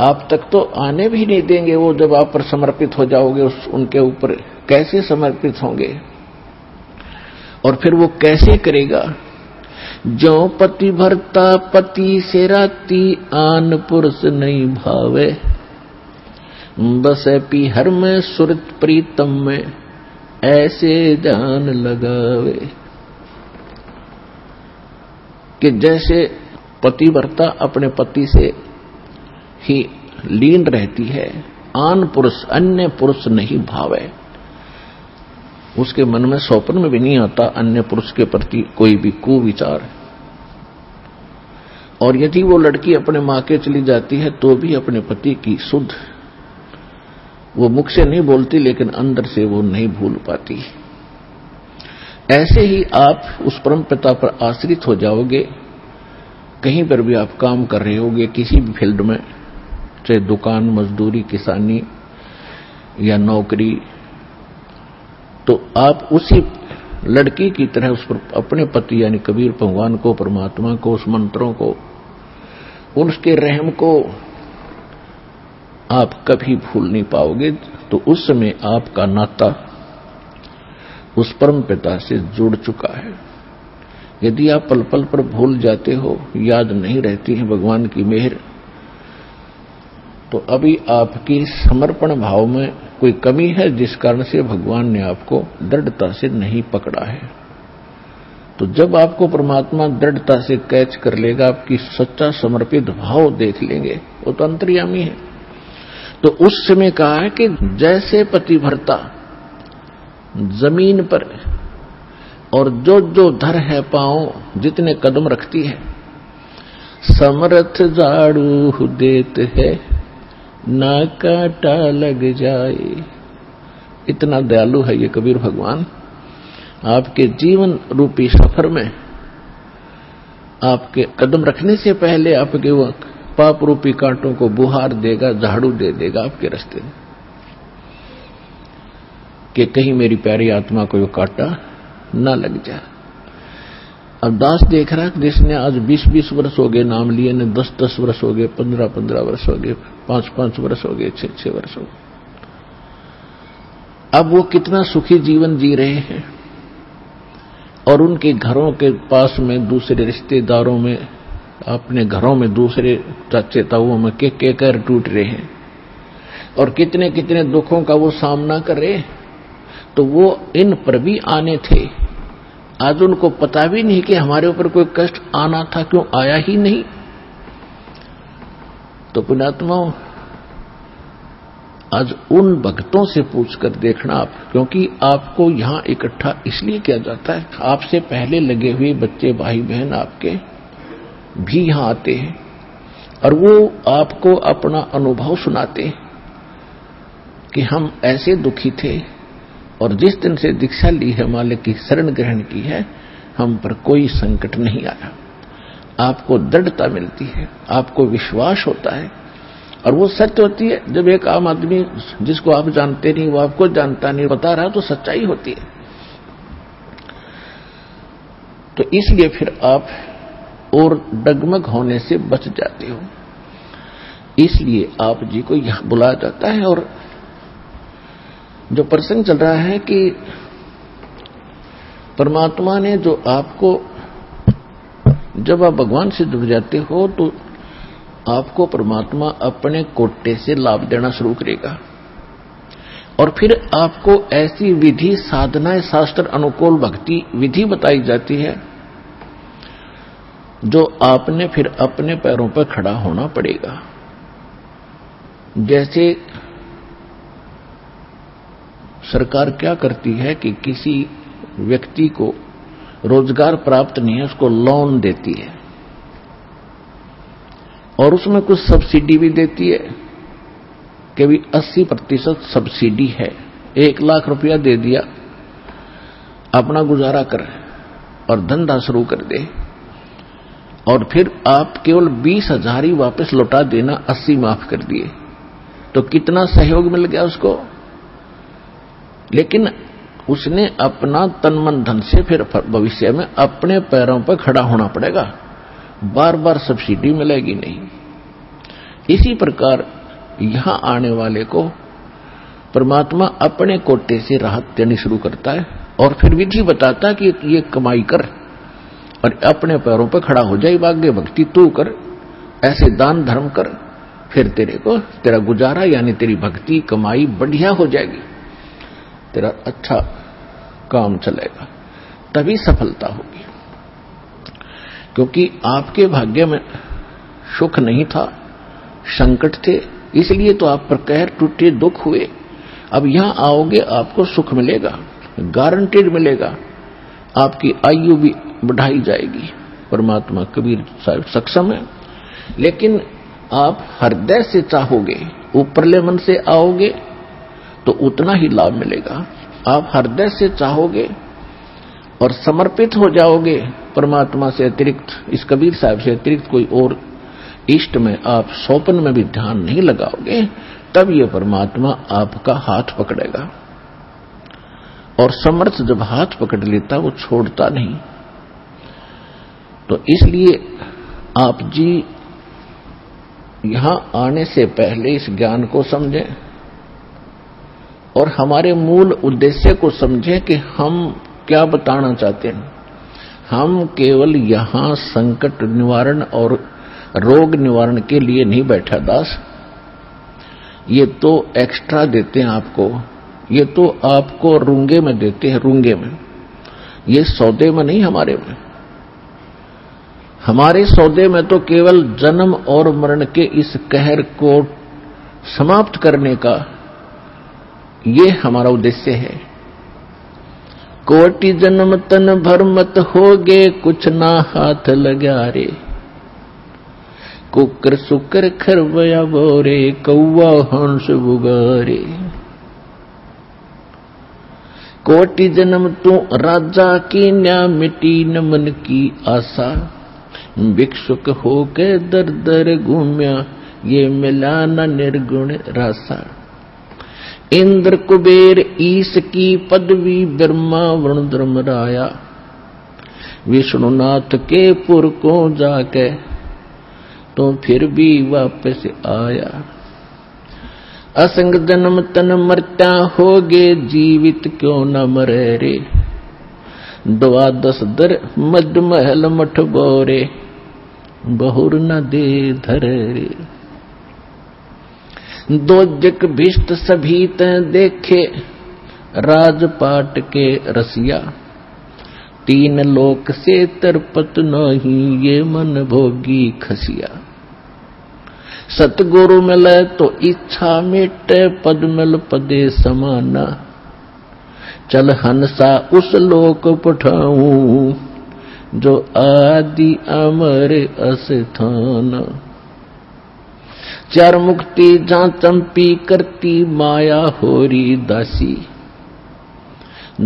आप तक तो आने भी नहीं देंगे। वो जब आप पर समर्पित हो जाओगे उनके ऊपर कैसे समर्पित होंगे, और फिर वो कैसे करेगा। जो पति भरता पति से राती, आन पुरुष नहीं भावे, बसे पीहर में सुरत प्रीतम में, ऐसे जान लगावे। कि जैसे पतिव्रता अपने पति से ही लीन रहती है, आन पुरुष अन्य पुरुष नहीं भावे, उसके मन में स्वप्न में भी नहीं आता अन्य पुरुष के प्रति कोई भी कुविचार। और यदि वो लड़की अपने मां के चली जाती है तो भी अपने पति की सुध वो मुख से नहीं बोलती, लेकिन अंदर से वो नहीं भूल पाती। ऐसे ही आप उस परम पिता पर आश्रित हो जाओगे। कहीं पर भी आप काम कर रहे होगे, किसी भी फील्ड में, चाहे दुकान, मजदूरी, किसानी या नौकरी, तो आप उसी लड़की की तरह उस पर अपने पति यानी कबीर भगवान को, परमात्मा को, उस मंत्रों को, उसके रहम को आप कभी भूल नहीं पाओगे। तो उस समय आपका नाता उस परम पिता से जुड़ चुका है। यदि आप पल पल पर भूल जाते हो, याद नहीं रहती है भगवान की मेहर, तो अभी आपकी समर्पण भाव में कोई कमी है, जिस कारण से भगवान ने आपको दृढ़ता से नहीं पकड़ा है। तो जब आपको परमात्मा दृढ़ता से कैच कर लेगा, आपकी सच्चा समर्पित भाव देख लेंगे, वो तो अंतर्यामी है। तो उस समय कहा है कि जैसे पतिव्रता जमीन पर और जो जो धर है पांव, जितने कदम रखती है, समर्थ झाड़ू देत है, ना कांटा लग जाए। इतना दयालु है ये कबीर भगवान। आपके जीवन रूपी सफर में आपके कदम रखने से पहले आपके वो पाप रूपी कांटों को बुहार देगा, झाड़ू दे देगा आपके रास्ते में कि कहीं मेरी प्यारी आत्मा को यो कांटा ना लग जाए। अब दास देख रहा है जिसने आज 20-20 वर्ष हो गए नाम लिए, ने 10-10 वर्ष हो गए, 15-15 वर्ष हो गए, 5-5 वर्ष हो गए, 6-6 वर्ष हो गए। अब वो कितना सुखी जीवन जी रहे हैं और उनके घरों के पास में दूसरे रिश्तेदारों में, अपने घरों में दूसरे चाचे ताऊओं में के कर टूट रहे हैं और कितने कितने दुखों का वो सामना कर रहे। तो वो इन पर भी आने थे, आज उनको पता भी नहीं कि हमारे ऊपर कोई कष्ट आना था, क्यों आया ही नहीं। तो पुण्यात्माओं, आज उन भक्तों से पूछकर देखना आप, क्योंकि आपको यहां इकट्ठा इसलिए किया जाता है, आपसे पहले लगे हुए बच्चे भाई बहन आपके भी यहां आते हैं और वो आपको अपना अनुभव सुनाते हैं कि हम ऐसे दुखी थे और जिस दिन से दीक्षा ली है, मालिक की शरण ग्रहण की है, हम पर कोई संकट नहीं आया। आपको दृढ़ता मिलती है, आपको विश्वास होता है और वो सत्य होती है। जब एक आम आदमी जिसको आप जानते नहीं, वो आपको जानता नहीं, बता रहा, तो सच्चाई होती है। तो इसलिए फिर आप और डगमग होने से बच जाते हो। इसलिए आप जी को यहां बुलाया जाता है। और जो प्रसंग चल रहा है कि परमात्मा ने जो आपको, जब आप भगवान से जुड़ जाते हो तो आपको परमात्मा अपने कोटे से लाभ देना शुरू करेगा और फिर आपको ऐसी विधि साधनाएं, शास्त्र अनुकूल भक्ति विधि बताई जाती है जो आपने फिर अपने पैरों पर खड़ा होना पड़ेगा। जैसे सरकार क्या करती है कि किसी व्यक्ति को रोजगार प्राप्त नहीं है, उसको लोन देती है और उसमें कुछ सब्सिडी भी देती है कि भी 80% सब्सिडी है। 1 लाख रुपया दे दिया, अपना गुजारा कर और धंधा शुरू कर दे और फिर आप केवल 20,000 ही वापस लौटा देना, 80 माफ कर दिए। तो कितना सहयोग मिल गया उसको। लेकिन उसने अपना तन मन धन से फिर भविष्य में अपने पैरों पर खड़ा होना पड़ेगा, बार बार सब्सिडी मिलेगी नहीं। इसी प्रकार यहां आने वाले को परमात्मा अपने कोटे से राहत देनी शुरू करता है और फिर विधि बताता है कि ये कमाई कर और अपने पैरों पर खड़ा हो जाए, भाग्य भक्ति तू कर, ऐसे दान धर्म कर, फिर तेरा गुजारा यानी तेरी भक्ति कमाई बढ़िया हो जाएगी, तेरा अच्छा काम चलेगा, तभी सफलता होगी। क्योंकि आपके भाग्य में सुख नहीं था, संकट थे, इसलिए तो आप पर कहर टूटे, दुख हुए। अब यहां आओगे आपको सुख मिलेगा, गारंटेड मिलेगा, आपकी आयु भी बढ़ाई जाएगी। परमात्मा कबीर साहब सक्षम है। लेकिन आप हृदय से चाहोगे, ऊपरले मन से आओगे तो उतना ही लाभ मिलेगा। आप हृदय से चाहोगे और समर्पित हो जाओगे परमात्मा से अतिरिक्त, इस कबीर साहब से अतिरिक्त कोई और इष्ट में आप स्वप्न में भी ध्यान नहीं लगाओगे, तब ये परमात्मा आपका हाथ पकड़ेगा। और समर्थ जब हाथ पकड़ लेता वो छोड़ता नहीं। तो इसलिए आप जी यहां आने से पहले इस ज्ञान को समझें और हमारे मूल उद्देश्य को समझें कि हम क्या बताना चाहते हैं। हम केवल यहां संकट निवारण और रोग निवारण के लिए नहीं बैठा दास, ये तो एक्स्ट्रा देते हैं आपको, ये तो आपको रूंगे में देते हैं, रूंगे में, ये सौदे में नहीं हमारे में। हमारे सौदे में तो केवल जन्म और मरण के इस कहर को समाप्त करने का ये हमारा उद्देश्य है। कोटि जन्म तन भर मत होगे, कुछ ना हाथ लगा रे, कुकर सुकर खरवया बोरे, कौवा हंस बुगारे। कोटि जन्म तू राजा की न्या, मिटी न मन की आशा, भिक्षुक होके दर दर घूम्या, ये मिला न निर्गुण रासा। इंद्र कुबेर ईश की पदवी, ब्रह्मा वरुण धर्मराया, विष्णुनाथ के पुर को जाके तो फिर भी वापस आया। असंग जन्म तन मरता होगे, जीवित क्यों न मरे रे। 12 दर मद महल मठ बोरे, बहुर न दे धरे रे। 2 जग भिष्ट सभी ते देखे, राजपाट के रसिया। 3 लोक से तरपत नहीं, ये मन भोगी खसिया। सतगुरु मिले तो इच्छा मिटे, पद मिल पदे समाना। चल हंसा उस लोक पठाऊं, जो आदि अमर अस्थान। 4 मुक्ति जहां चंपी करती, माया होरी दासी।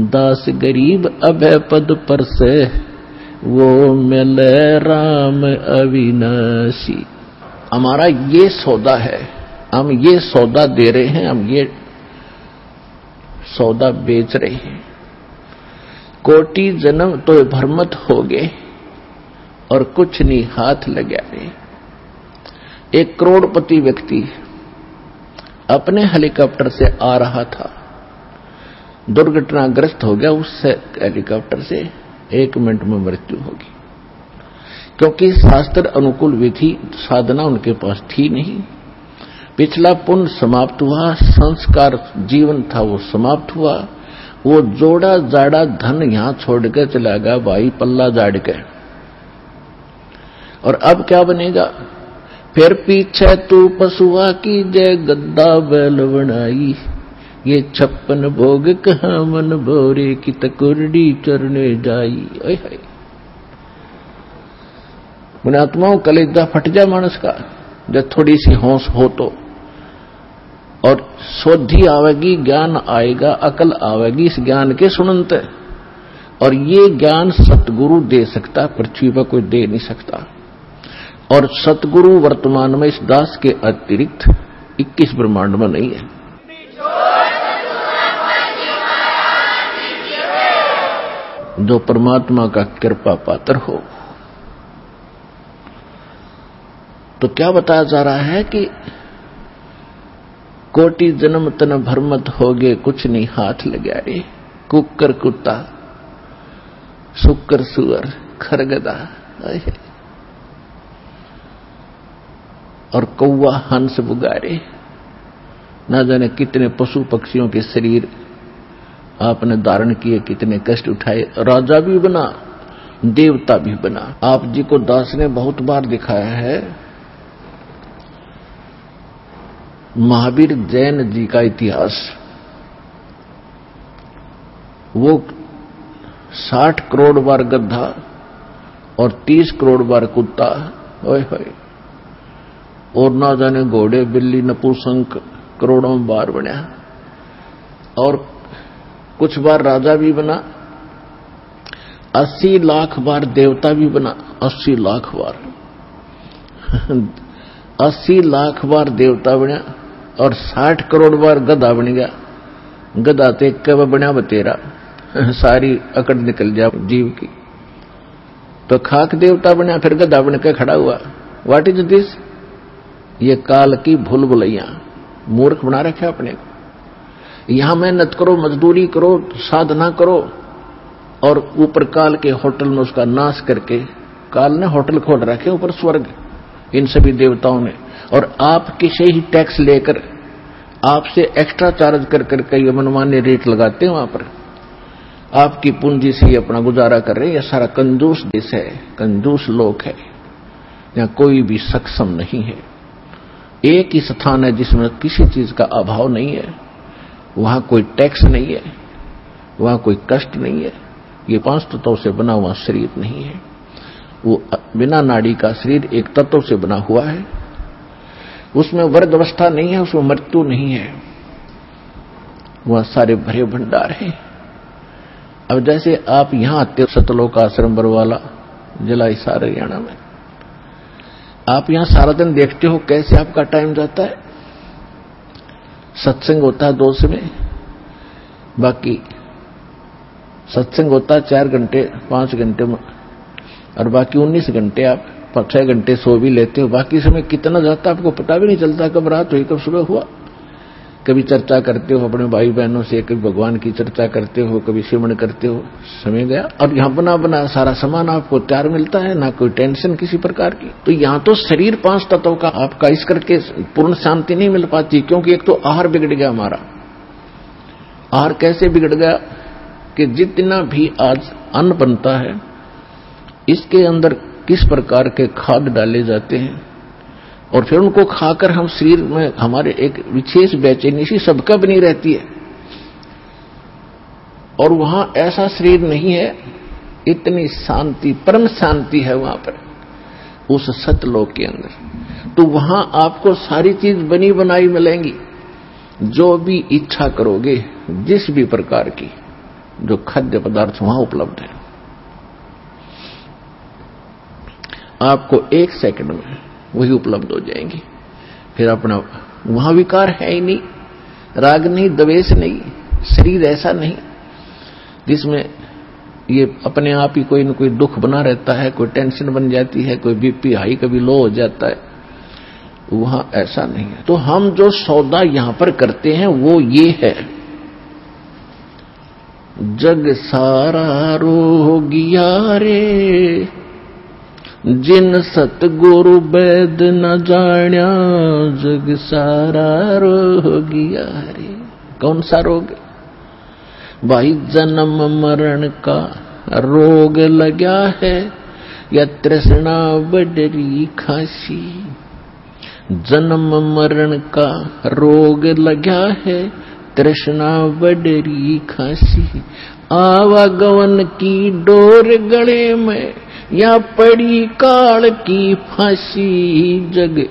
दास गरीब अभय पद पर से, वो मिले राम अविनाशी। हमारा ये सौदा है, हम ये सौदा दे रहे हैं, हम ये सौदा बेच रहे हैं। कोटि जन्म तो भ्रमत हो गए, और कुछ नहीं हाथ लगा रहे। एक करोड़पति व्यक्ति अपने हेलीकॉप्टर से आ रहा था, दुर्घटनाग्रस्त हो गया। उससे हेलीकॉप्टर से 1 मिनट में मृत्यु होगी, क्योंकि शास्त्र अनुकूल विधि साधना उनके पास थी नहीं। पिछला पुण्य समाप्त हुआ, संस्कार जीवन था वो समाप्त हुआ। वो जोड़ा जाड़ा धन यहां छोड़ के चला गया भाई, पल्ला जाड़ के। और अब क्या बनेगा? फिर पीछे तू पशुआ की जय, गद्दा बैल बनाई। ये 56 भोग कहाँ मन भोरे, की तकुरडी चरने जाई। ओए पुण्यात्माओं, कलेजा फट जाए मानस का जब थोड़ी सी होश हो तो। और शोधी आवेगी, ज्ञान आएगा, अकल आवेगी इस ज्ञान के सुनते। और ये ज्ञान सतगुरु दे सकता, पृथ्वी पर कोई दे नहीं सकता। और सतगुरु वर्तमान में इस दास के अतिरिक्त 21 ब्रह्मांड में नहीं है। जो परमात्मा का कृपा पात्र हो। तो क्या बताया जा रहा है कि कोटि जन्म तन भ्रमत होगे, कुछ नहीं हाथ लगा रे। कुकर कुत्ता, शुकर सुअर, खरगदा और कौवा हंस बुगारे, ना जाने कितने पशु पक्षियों के शरीर आपने धारण किए, कितने कष्ट उठाए। राजा भी बना, देवता भी बना। आप जी को दास ने बहुत बार दिखाया है महावीर जैन जी का इतिहास। वो 60 करोड़ बार गधा और 30 करोड़ बार कुत्ता, ओए होए, और ना जाने घोड़े बिल्ली नपुंसक करोड़ों बार बना। और कुछ बार राजा भी बना, 80 लाख बार देवता भी बना। 80 लाख बार 80 लाख बार देवता बना और 60 करोड़ बार गधा बन गया। गधा तो एक बना बतेरा, सारी अकड़ निकल जा जीव की। तो खाक देवता बना, फिर गधा बन के खड़ा हुआ। What is this? ये काल की भूल भुलैया, मूर्ख बना रखे अपने को। यहां मेहनत करो, मजदूरी करो, साधना करो, और ऊपर काल के होटल में उसका नाश करके, काल ने होटल खोल रखे ऊपर स्वर्ग इन सभी देवताओं ने, और आपके से ही टैक्स लेकर आपसे एक्स्ट्रा चार्ज कर करके ये मनमान्य रेट लगाते हैं। वहां पर आपकी पूंजी से अपना गुजारा कर रहे हैं। यह सारा कंजूस देश है, कंजूस लोक है, यहाँ कोई भी सक्षम नहीं है। एक ही स्थान है जिसमें किसी चीज का अभाव नहीं है, वहां कोई टैक्स नहीं है, वहां कोई कष्ट नहीं है। ये 5 तत्वों से बना हुआ शरीर नहीं है, वो बिना नाड़ी का शरीर एक तत्व से बना हुआ है। उसमें वर्ग अवस्था नहीं है, उसमें मृत्यु नहीं है, वह सारे भरे भंडार है। अब जैसे आप यहां आते हो, सतलोक आश्रम बरवाला, जिला हिसार हरियाणा में, आप यहां सारा दिन देखते हो कैसे आपका टाइम जाता है। सत्संग होता है 2 समय, बाकी सत्संग होता है 4 घंटे 5 घंटे में, और बाकी 19 घंटे आप 6 घंटे सो भी लेते हो। बाकी समय कितना जाता है आपको पता भी नहीं चलता, कब रात हुई कब सुबह हुआ। कभी चर्चा करते हो अपने भाई बहनों से, कभी भगवान की चर्चा करते हो, कभी सिमरन करते हो, समय गया। और यहाँ बना बना सारा सामान आपको तैयार मिलता है, ना कोई टेंशन किसी प्रकार की। तो यहाँ तो शरीर 5 तत्वों का आपका इस करके पूर्ण शांति नहीं मिल पाती, क्योंकि एक तो आहार बिगड़ गया हमारा। आहार कैसे बिगड़ गया कि जितना भी आज अन्न बनता है इसके अंदर किस प्रकार के खाद डाले जाते हैं, और फिर उनको खाकर हम शरीर में हमारे एक विशेष बेचैनी सी सबका बनी रहती है। और वहां ऐसा शरीर नहीं है, इतनी शांति, परम शांति है वहां पर उस सतलोक के अंदर। तो वहां आपको सारी चीज बनी बनाई मिलेंगी, जो भी इच्छा करोगे जिस भी प्रकार की जो खाद्य पदार्थ वहां उपलब्ध है, आपको 1 सेकंड में वही उपलब्ध हो जाएंगी। फिर अपना वहां विकार है ही नहीं, राग नहीं, द्वेष नहीं, शरीर ऐसा नहीं जिसमें ये अपने आप ही कोई न कोई दुख बना रहता है, कोई टेंशन बन जाती है, कोई बीपी हाई कभी लो हो जाता है। वहां ऐसा नहीं है। तो हम जो सौदा यहां पर करते हैं वो ये है, जग सारा रोगिया रे, जिन सतगुरु वैद न जाण्या, जग सारा रोगिया रे। कौन सा रोग? भाई जन्म मरण का रोग लगा है, या तृष्णा बडरी खासी। जन्म मरण का रोग लगा है, तृष्णा बडरी खासी। आवागमन की डोर गले में, या पड़ी काल की फांसी। जग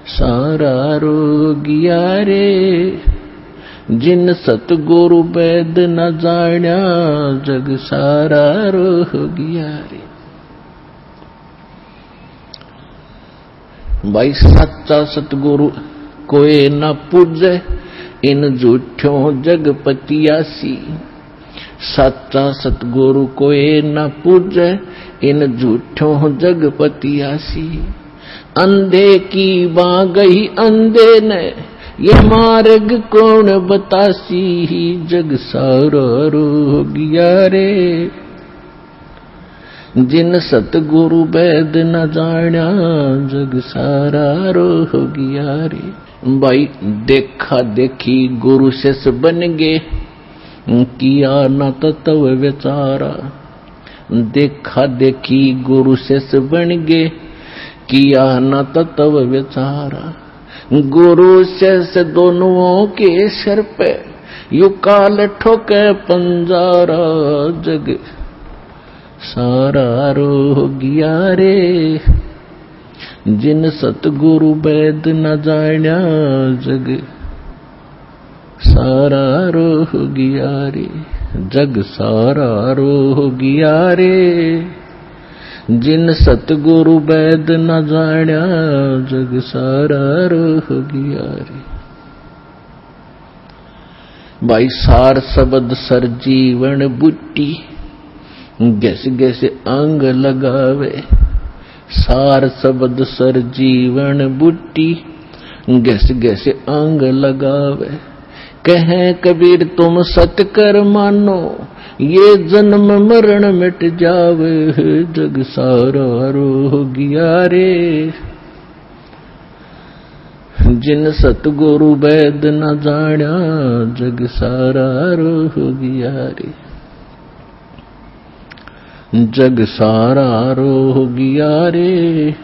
सारा रोगिया रे, जिन सतगुरु वैद न जाण्या, जग सारा रोगिया रे। भाई सच्चा सतगुरु कोई न पूजे, इन झूठों जगपतियासी। सच्चा सतगुरु कोई न पूजे, इन झूठों जगपतियासी। अंधे की बां गई अंधे ने, ये मार्ग कौन बतासी। जग सारा रोगिया रे, जिन सतगुरु वैद न जाण्या, जग सारा रोगिया रे। भाई देखा देखी गुरु शिष्य बन गे, किया न तत्व विचारा। देखा देखी गुरु शिष्य बन गे, किया न तत्व विचारा। गुरु शिष्य दोनों के सिर पे, यू काल ठोके पंजारा। जग सारा रोगिया रे, जिन सतगुरु वैद न जाण्या, जग सारा रोगिया रे। जग सारा रोगिया रे, जिन सतगुरु वैद न जाण्या, जग सारा रोगिया रे। भाई सार शब्द सर जीवन बुट्टी, गैस गैस अंग लगावे। सार शब्द सर जीवन बुट्टी, गैस गैस अंग लगावे। कहे कबीर तुम सत कर मानो, ये जन्म मरण मिट जावे। जग सारा रोगिया रे, जिन सतगुरु वैद न जाण्या, जग सारा रोगिया रे। जग सारा रोगिया रे,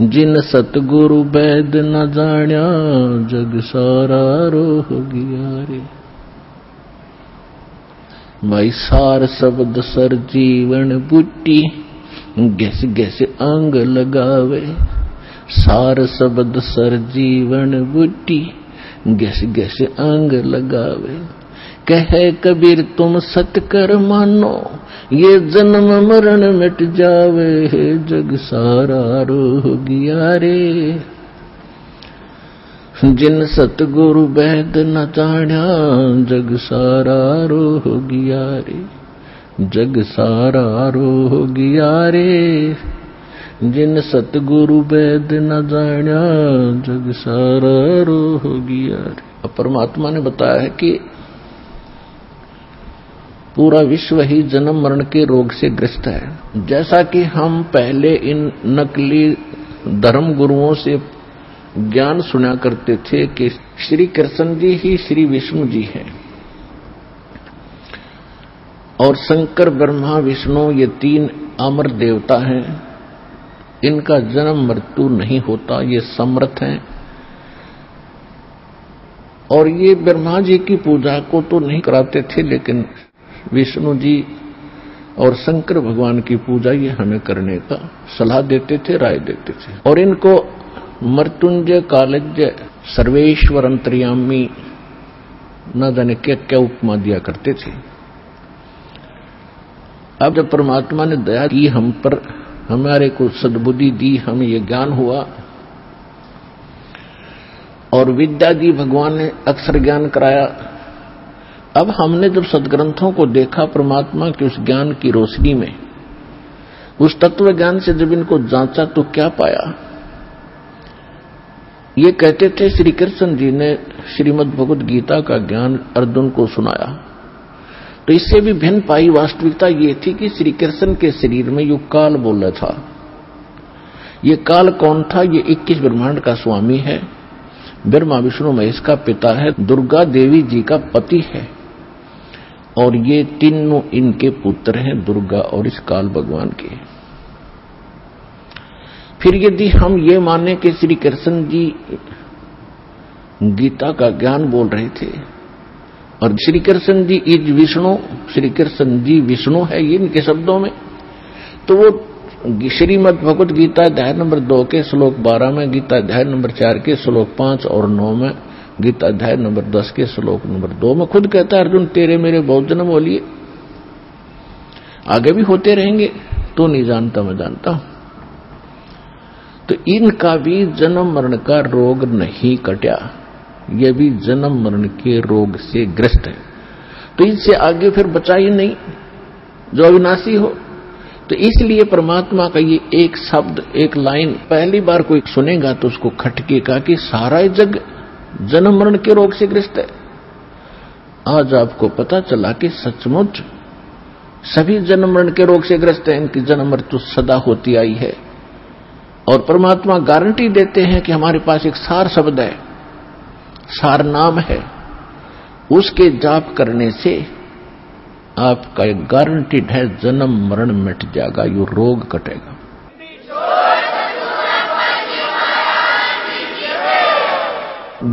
जिन सतगुरु वैद न जाण्या, जग सारा रोगिया रे। भाई सार शब्द सर जीवन बुट्टी, गैस गैस अंग लगावे। सार शब्द सर जीवन बुट्टी, गैस गैस अंग लगावे। कहे कबीर तुम सत्य कर मानो, ये जन्म मरण मिट जावे, जग सारा रोह गया रे। जिन सतगुरु बैद न जाण्या, जग सारा रोह गया रे, जग सारा रोह गया रे। जिन सतगुरु बैद न जाण्या, जग सारा रोह गया रे। परमात्मा ने बताया है कि पूरा विश्व ही जन्म मरण के रोग से ग्रस्त है। जैसा कि हम पहले इन नकली धर्म गुरुओं से ज्ञान सुना करते थे कि श्री कृष्ण जी ही श्री विष्णु जी हैं और शंकर ब्रह्मा विष्णु ये तीन अमर देवता हैं, इनका जन्म मृत्यु नहीं होता, ये समर्थ हैं। और ये ब्रह्मा जी की पूजा को तो नहीं कराते थे, लेकिन विष्णु जी और शंकर भगवान की पूजा ये हमें करने का सलाह देते थे, राय देते थे। और इनको मृत्युंजय, कालज्ञ, सर्वेश्वर, अंतर्यामी न जाने क्या क्या उपमा दिया करते थे। अब जब परमात्मा ने दया की हम पर, हमारे को सद्बुद्धि दी, हमें ये ज्ञान हुआ और विद्या दी, भगवान ने अक्षर ज्ञान कराया। अब हमने जब सदग्रंथों को देखा परमात्मा के उस ज्ञान की रोशनी में, उस तत्व ज्ञान से जब इनको जांचा तो क्या पाया? ये कहते थे श्री कृष्ण जी ने श्रीमद् भगवद गीता का ज्ञान अर्जुन को सुनाया, तो इससे भी भिन्न पाई वास्तविकता ये थी कि श्री कृष्ण के शरीर में युग काल बोल रहा था। ये काल कौन था? ये 21 ब्रह्मांड का स्वामी है, ब्रह्मा विष्णु महेश का पिता है, दुर्गा देवी जी का पति है, और ये तीनों इनके पुत्र हैं, दुर्गा और इस काल भगवान के। फिर यदि हम ये माने कि श्री कृष्ण जी गीता का ज्ञान बोल रहे थे और श्री कृष्ण जी इज विष्णु, श्री कृष्ण जी विष्णु है ये इनके शब्दों में, तो वो श्रीमद् भगवद गीता अध्याय नंबर 2 के श्लोक 12 में, गीता अध्याय नंबर 4 के श्लोक 5 और 9 में, गीता अध्याय नंबर 10 के श्लोक नंबर 2 में खुद कहता है अर्जुन तेरे मेरे बहुत जन्म हो लिए, आगे भी होते रहेंगे, तो नहीं जानता मैं जानता हूं। तो इनका भी जन्म मरण का रोग नहीं कटा, ये भी जन्म मरण के रोग से ग्रस्त है, तो इससे आगे फिर बचा ही नहीं जो अविनाशी हो। तो इसलिए परमात्मा का ये एक शब्द, एक लाइन पहली बार कोई सुनेगा तो उसको खटकेगा कि सारा जग जन्म मरण के रोग से ग्रस्त है। आज आपको पता चला कि सचमुच सभी जन्म मरण के रोग से ग्रस्त हैं, इनकी जन्म मृत्यु सदा होती आई है। और परमात्मा गारंटी देते हैं कि हमारे पास एक सार शब्द है, सार नाम है, उसके जाप करने से आपका एक गारंटीड है जन्म मरण मिट जाएगा, ये रोग कटेगा।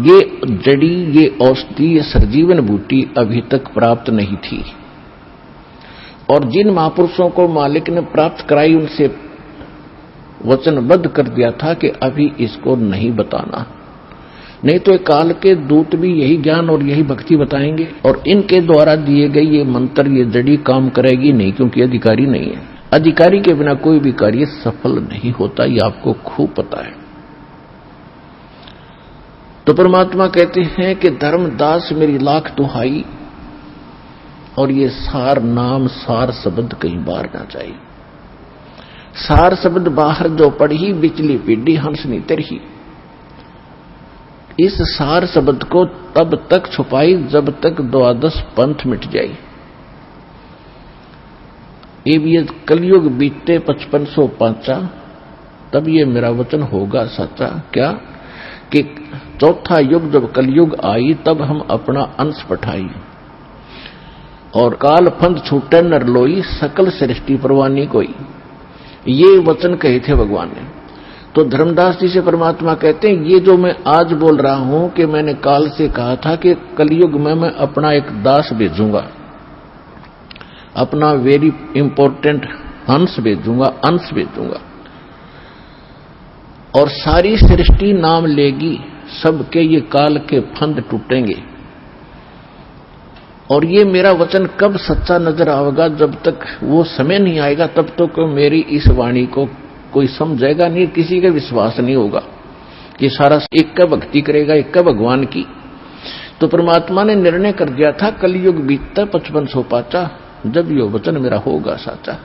ये जड़ी, ये औषधि, ये सर्जीवन बूटी अभी तक प्राप्त नहीं थी, और जिन महापुरुषों को मालिक ने प्राप्त कराई उनसे वचनबद्ध कर दिया था कि अभी इसको नहीं बताना, नहीं तो काल के दूत भी यही ज्ञान और यही भक्ति बताएंगे, और इनके द्वारा दिए गए ये मंत्र, ये जड़ी काम करेगी नहीं, क्योंकि अधिकारी नहीं है। अधिकारी के बिना कोई भी कार्य सफल नहीं होता, ये आपको खूब पता है। तो परमात्मा कहते हैं कि धर्मदास मेरी लाख दुहाई, और ये सार नाम, सार शब्द कहीं बाहर ना जाए। सार शब्द बाहर जो पढ़ी बिचली पीढ़ी हंस नी तरही, इस सार शब्द को तब तक छुपाई जब तक 12 पंथ मिट जाए। ये कलयुग बीते 5500 पांचा, तब ये मेरा वचन होगा सच्चा। क्या कि चौथा युग जब कलयुग आई तब हम अपना अंश पठाई, और काल फंद छूटे नर लोई, सकल सृष्टि परवानी कोई, ये वचन कहे थे भगवान ने। तो धर्मदास जी से परमात्मा कहते हैं ये जो मैं आज बोल रहा हूं कि मैंने काल से कहा था कि कलयुग में मैं अपना एक दास भेजूंगा, अपना वेरी इंपॉर्टेंट हंस भेजूंगा, अंश भेजूंगा, और सारी सृष्टि नाम लेगी, सबके ये काल के फंद टूटेंगे। और ये मेरा वचन कब सच्चा नजर आएगा? जब तक वो समय नहीं आएगा तब तक मेरी इस वाणी को कोई समझेगा नहीं, किसी का विश्वास नहीं होगा कि सारा एक का भक्ति करेगा, एक का भगवान की। तो परमात्मा ने निर्णय कर दिया था कलयुग बीतता 5500 पाचा, जब यो वचन मेरा होगा साचा।